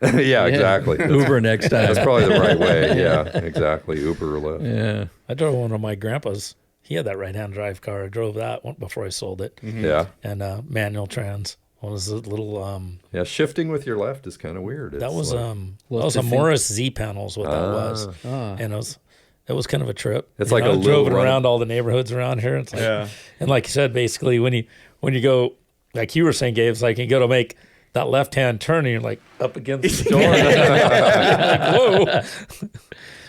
yeah, exactly. Uber next time. That's probably the right way. Yeah, exactly. Uber or Lyft. Yeah. I drove one of my grandpa's. He had that right-hand drive car. I drove that one before I sold it. Yeah. And manual trans. One was a little Yeah, shifting with your left is kind of weird. that was like, a Morris Z panel is what that was. And it was kind of a trip. It's You like know, a little drove run- around all the neighborhoods around here. It's like, and like you said, basically when you go, like you were saying, Gabe, it's like you go to make that left-hand turn and you're like up against the door. Like, whoa.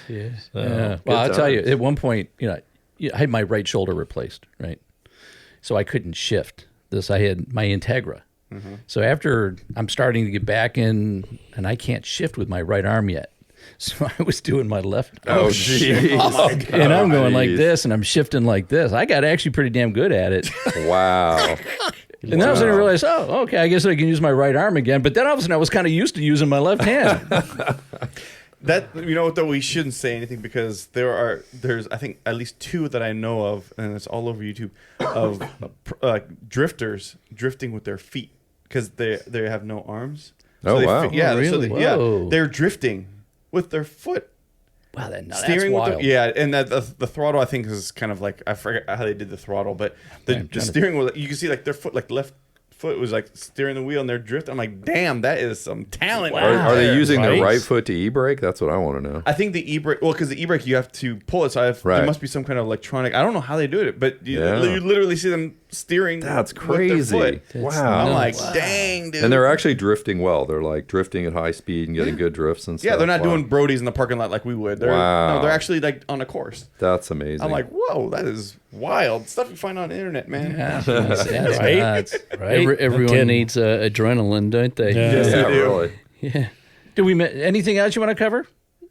Yeah. Well, I'll tell you, at one point, I had my right shoulder replaced, right? So I couldn't shift this. I had my Integra. So after I'm starting to get back in, and I can't shift with my right arm yet. So I was doing my left arm. Oh, jeez. And I'm going like Jeez. this, and I'm shifting like this. I got actually pretty damn good at it. Wow. And then all of a sudden I realized, okay, I guess I can use my right arm again. But then all of a sudden I was kind of used to using my left hand. That, you know what, though, we shouldn't say anything because there's I think at least two that I know of, and it's all over YouTube, of drifters drifting with their feet because they have no arms. Oh, they wow. yeah, Oh, so really? yeah, Whoa. they're drifting with their foot. Wow, that's Steering with wild. and that the throttle I think is kind of like, I forget how they did the throttle, but the steering wheel, you can see like their foot, like left foot was like steering the wheel and they're drifting. I'm like, damn, that is some talent. Are they using Right. the right foot to e-brake? That's what I want to know. I think the e-brake, well, because the e-brake you have to pull it, so Right. there must be some kind of electronic. I don't know how they do it, but you Yeah. literally see them steering. That's with their crazy. foot. Wow. I'm like, dang, dude. And they're actually drifting well. They're like drifting at high speed and getting good drifts and stuff. yeah, they're not Wow. doing Brodies in the parking lot like we would. They're, Wow. no, they're actually like on a course. That's amazing. I'm like, whoa, that is wild stuff you find on the internet, man. Yeah, that's Right? nuts. Right? Everyone kidding. needs adrenaline, don't they? Yeah. Yes, yeah, they do. really. Yeah. Do we anything else you want to cover?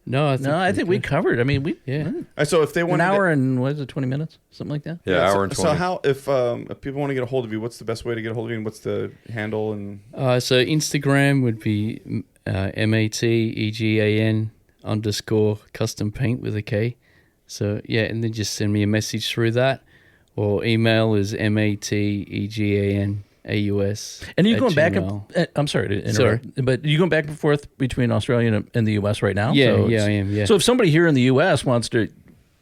No, I think we covered. I mean, So if they want an hour and what is it, 20 minutes, something like that. Yeah, hour and 20. So how if people want to get a hold of you, what's the best way to get a hold of you, and what's the handle? And So Instagram would be MATEGAN_custom paint with a K. So yeah, and then just send me a message through that, or email is MATEGANAUS. And are you going back @gmail. and I'm sorry to interrupt, but you going back and forth between Australia and the U.S. right now? Yeah, So yeah, it's- I am, yeah. So if somebody here in the U.S. wants to,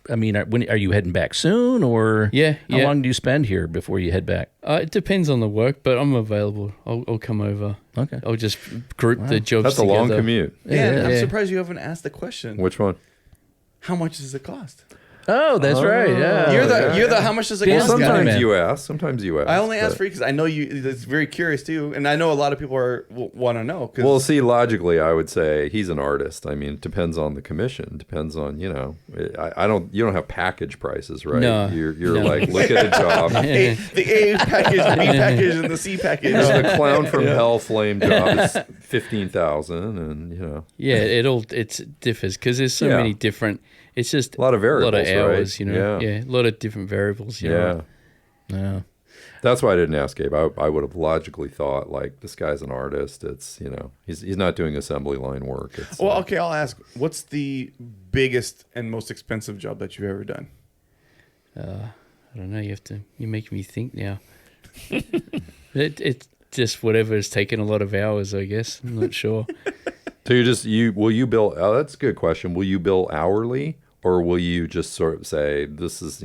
I mean, are you heading back soon, or Yeah, how yeah. long do you spend here before you head back? It depends on the work, but I'm available. I'll come over. Okay. I'll just group the jobs That's a together. long commute. yeah, I'm Yeah. surprised you haven't asked the question. Which one? How much does it cost? Oh, that's right. Yeah. You're the how much does it Yeah, cost? guy. sometimes- Sometimes man. you ask. Sometimes you ask. I only ask but- for you because I know you. It's very curious too, and I know a lot of people want to know. 'Cause Well, see, logically, I would say he's an artist. I mean, it depends on the commission. Depends on, I don't. You don't have package prices, right? No. You're No. like, look at a job. the A package, the B package, and the C package. The clown from hell flame job is 15,000, and Yeah, it differs because there's so Yeah. many different. It's just a lot of variables, a lot of hours, right? Yeah, a lot of different variables. Yeah. Yeah. That's why I didn't ask Gabe. I would have logically thought like this guy's an artist. It's he's not doing assembly line work. It's, Well, okay, I'll ask. What's the biggest and most expensive job that you've ever done? I don't know. You make me think now. It's just whatever has taken a lot of hours, I guess. I'm not sure. So will you bill? Oh, that's a good question. Will you bill hourly, or will you just sort of say this is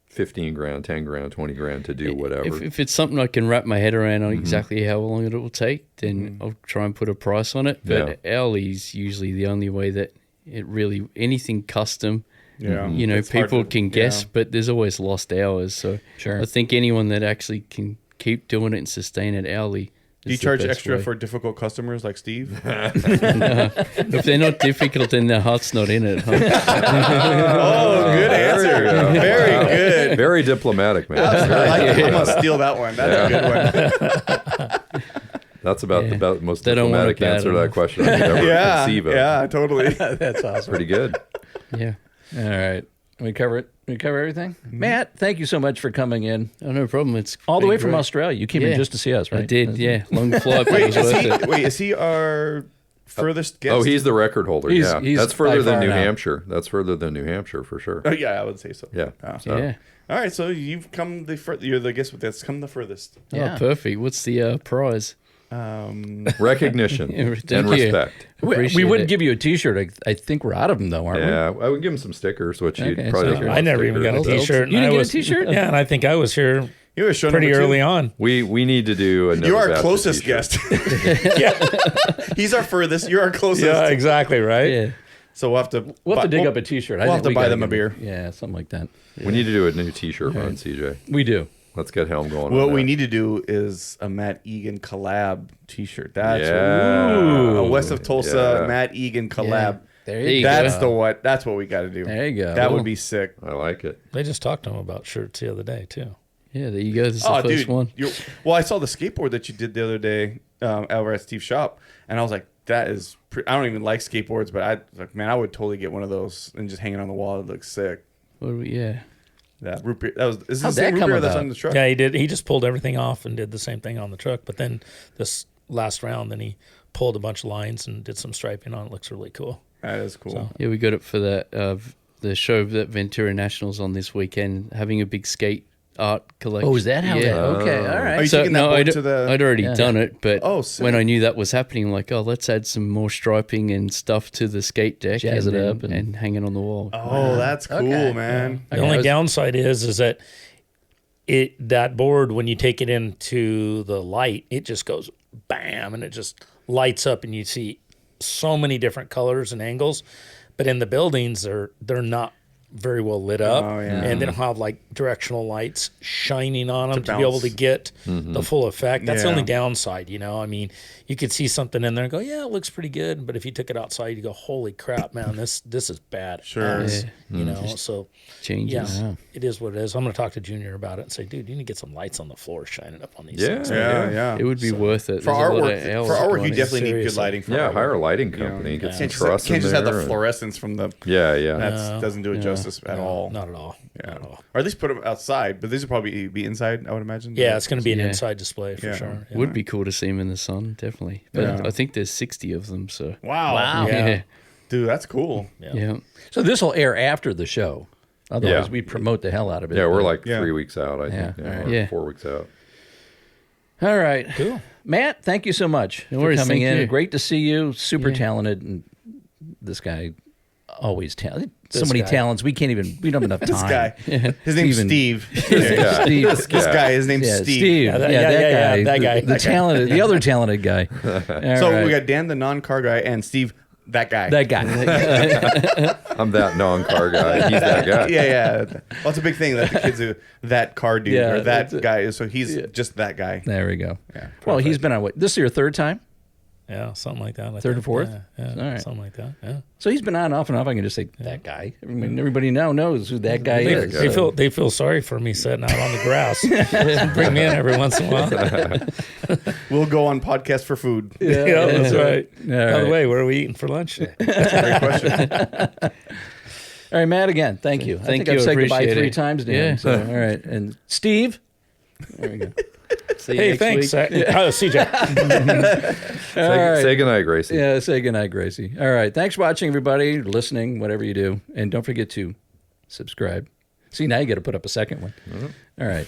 15 grand, 10 grand, 20 grand to do whatever? If it's something I can wrap my head around on exactly how long it will take, then I'll try and put a price on it. But hourly is usually the only way that it really anything custom. Yeah. You know, It's hard people to- can guess, yeah. but there's always lost hours. So Sure. I think anyone that actually can keep doing it and sustain it hourly. Do you is the charge best extra way. for difficult customers like Steve? If they're not difficult, then their heart's not in it. Huh? Oh, good answer. Very good. Very diplomatic, man. I like it. I'm gonna steal that one. That's a good one. That's about the most They don't want it diplomatic bad answer to that enough. question I could ever Yeah, conceive of. yeah, totally. That's awesome. Pretty good. Yeah. All right. We cover it. We cover everything. Matt, thank you so much for coming in Oh, no problem. It's all the been way from great. Australia. You came in Yeah. just to see us, right? I did, yeah. Long flight, but it was worth it. Is he our furthest guest? Oh, he's the record holder. He's- Yeah, he's that's by further than far New now. Hampshire. That's further than New Hampshire for sure. Oh, yeah, I would say so. Yeah. So, Yeah. All right, so you've come you're the guest that's come the furthest. Yeah. Oh, perfect. What's the prize? Recognition Yeah, thank and you. respect. We Appreciate would it. give you a T-shirt. I think we're out of them though, aren't Yeah, I would give him some stickers, which Okay, you probably stickers. don't I want never even got a stickers. T-shirt. You and didn't I get a was, T-shirt? Yeah, and I think I was here You were show pretty number 2. early on. We need to do a You're our Never closest Baptist guest. Yeah. He's our furthest. You're our closest. Yeah, exactly, right? Yeah. So we'll have to dig up a T-shirt. We'll have think to we buy gotta them a give beer. Yeah, something like that. t-shirt. We need to do a new T-shirt run, CJ. We do. Let's get Helm going. What on we that. need to do is a Matt Egan collab T-shirt. That's Yeah. a West of Tulsa Yeah. Matt Egan collab. There There you That's go. That's what we got to do. There you go. That Cool. would be sick. I like it. They just talked to him about shirts the other day, too. Yeah, there you go. This is Oh, the first dude. one. Well, I saw the skateboard that you did the other day over at Steve's shop, and I was like, that is. I don't even like skateboards, but I would totally get one of those and just hang it on the wall. It looks sick. Yeah. That root beer. Is this How'd the same that root come beer that's about? on the truck? Yeah, he did. He just pulled everything off and did the same thing on the truck. But then this last round, then he pulled a bunch of lines and did some striping on it. Looks really cool. That is cool. So- Yeah, we got it for that the show that Ventura National's on this weekend, having a big skate art collection. Oh, is that how? Yeah. That, okay, all Are right. you So taking that no, board to the? I'd already Yeah. done it, but Oh, sick. when I knew that was happening, I'm like, oh, let's add some more striping and stuff to the skate deck, Jazz and it then- up and- and hang it on the wall. Oh, that's cool, Okay. man. The Okay, I only was- downside is that that board, when you take it into the light, it just goes bam, and it just lights up, and you see so many different colors and angles. But in the buildings, they're not very well lit up, Oh, yeah. and they don't have like directional lights shining on them to be bounce. able to get the full effect. That's the Yeah. only downside, you know. I mean, you could see something in there and go, yeah, it looks pretty good. But if you took it outside, you go, holy crap, man, this is bad. Sure. You know, so Changes. yeah, it is what it is. I'm going to talk to Junior about it and say, dude, you need to get some lights on the floor shining up on these Yeah. things. Yeah. It would be worth it. For There's a lot artwork, of for hours artwork, going you in. definitely need good Seriously. lighting. For Yeah, artwork. hire a lighting You know, company. Get some Can't truss just in have there the and- fluorescence from the. Yeah, yeah. That doesn't do it justice at all. Not at all. Yeah. Not at all. Or at least put them outside, but these would probably be inside, I would imagine. Yeah, it's going to be an Yeah. inside display for Yeah. sure. Yeah. Would be cool to see them in the sun, definitely. But Yeah. I think there's 60 of them, so Wow. Yeah. yeah. Dude, that's cool. Yeah. So this will air after the show. Otherwise, Yeah. we'd promote the hell out of it. Yeah, we're like Yeah. 3 weeks out, I Yeah, think. Yeah, all right. or Yeah. 4 weeks out. All right. Cool. Matt, thank you so much No for worries, coming thank in. you. Great to see you. Super Yeah. talented. And this guy, always talented. So This many guy. talents. We don't have enough time. This guy. His name's Steven. Steve. Yeah. Steve. This guy, his name's Yeah, Steve. Steve. Yeah, that- yeah, yeah, that yeah, guy. yeah, that The- guy. The talented, the other talented guy. So we got Dan, the non-car guy, and Steve, that guy. that guy. I'm that non-car guy. He's that guy. Yeah. Well, it's a big thing that the kids do. That car dude Yeah, or that that's it. guy. So he's just that guy. There we go. Yeah, Well, he's perfect. been on. This is your third time. Yeah, something like that. I Third or think. fourth? Yeah, All right. something like that. Yeah. So he's been on off and off. I can just say that guy. I mean, everybody now knows who that guy They, is. they feel sorry for me sitting out on the grass. Bring me in every once in a while. We'll go on podcast for food. Yeah, that's right. All By the right. way, where are we eating for lunch? Great question. All right, Matt, again, thank you. I Thank think I've you, said goodbye appreciate 3 it. times to him. Yeah. So, all right. And Steve. There we go. See you Hey, next thanks. week. Oh, CJ. All right. Say goodnight, Gracie. Yeah, say goodnight, Gracie. All right. Thanks for watching, everybody, listening, whatever you do. And don't forget to subscribe. See, now you got to put up a second one. All right.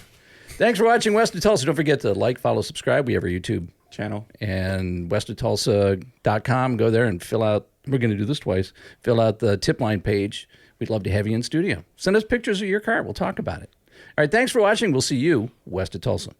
Thanks for watching West of Tulsa. Don't forget to like, follow, subscribe. We have our YouTube Channel. and westoftulsa.com. Go there and fill out, we're going to do this twice, fill out the tip line page. We'd love to have you in studio. Send us pictures of your car. We'll talk about it. All right. Thanks for watching. We'll see you west of Tulsa.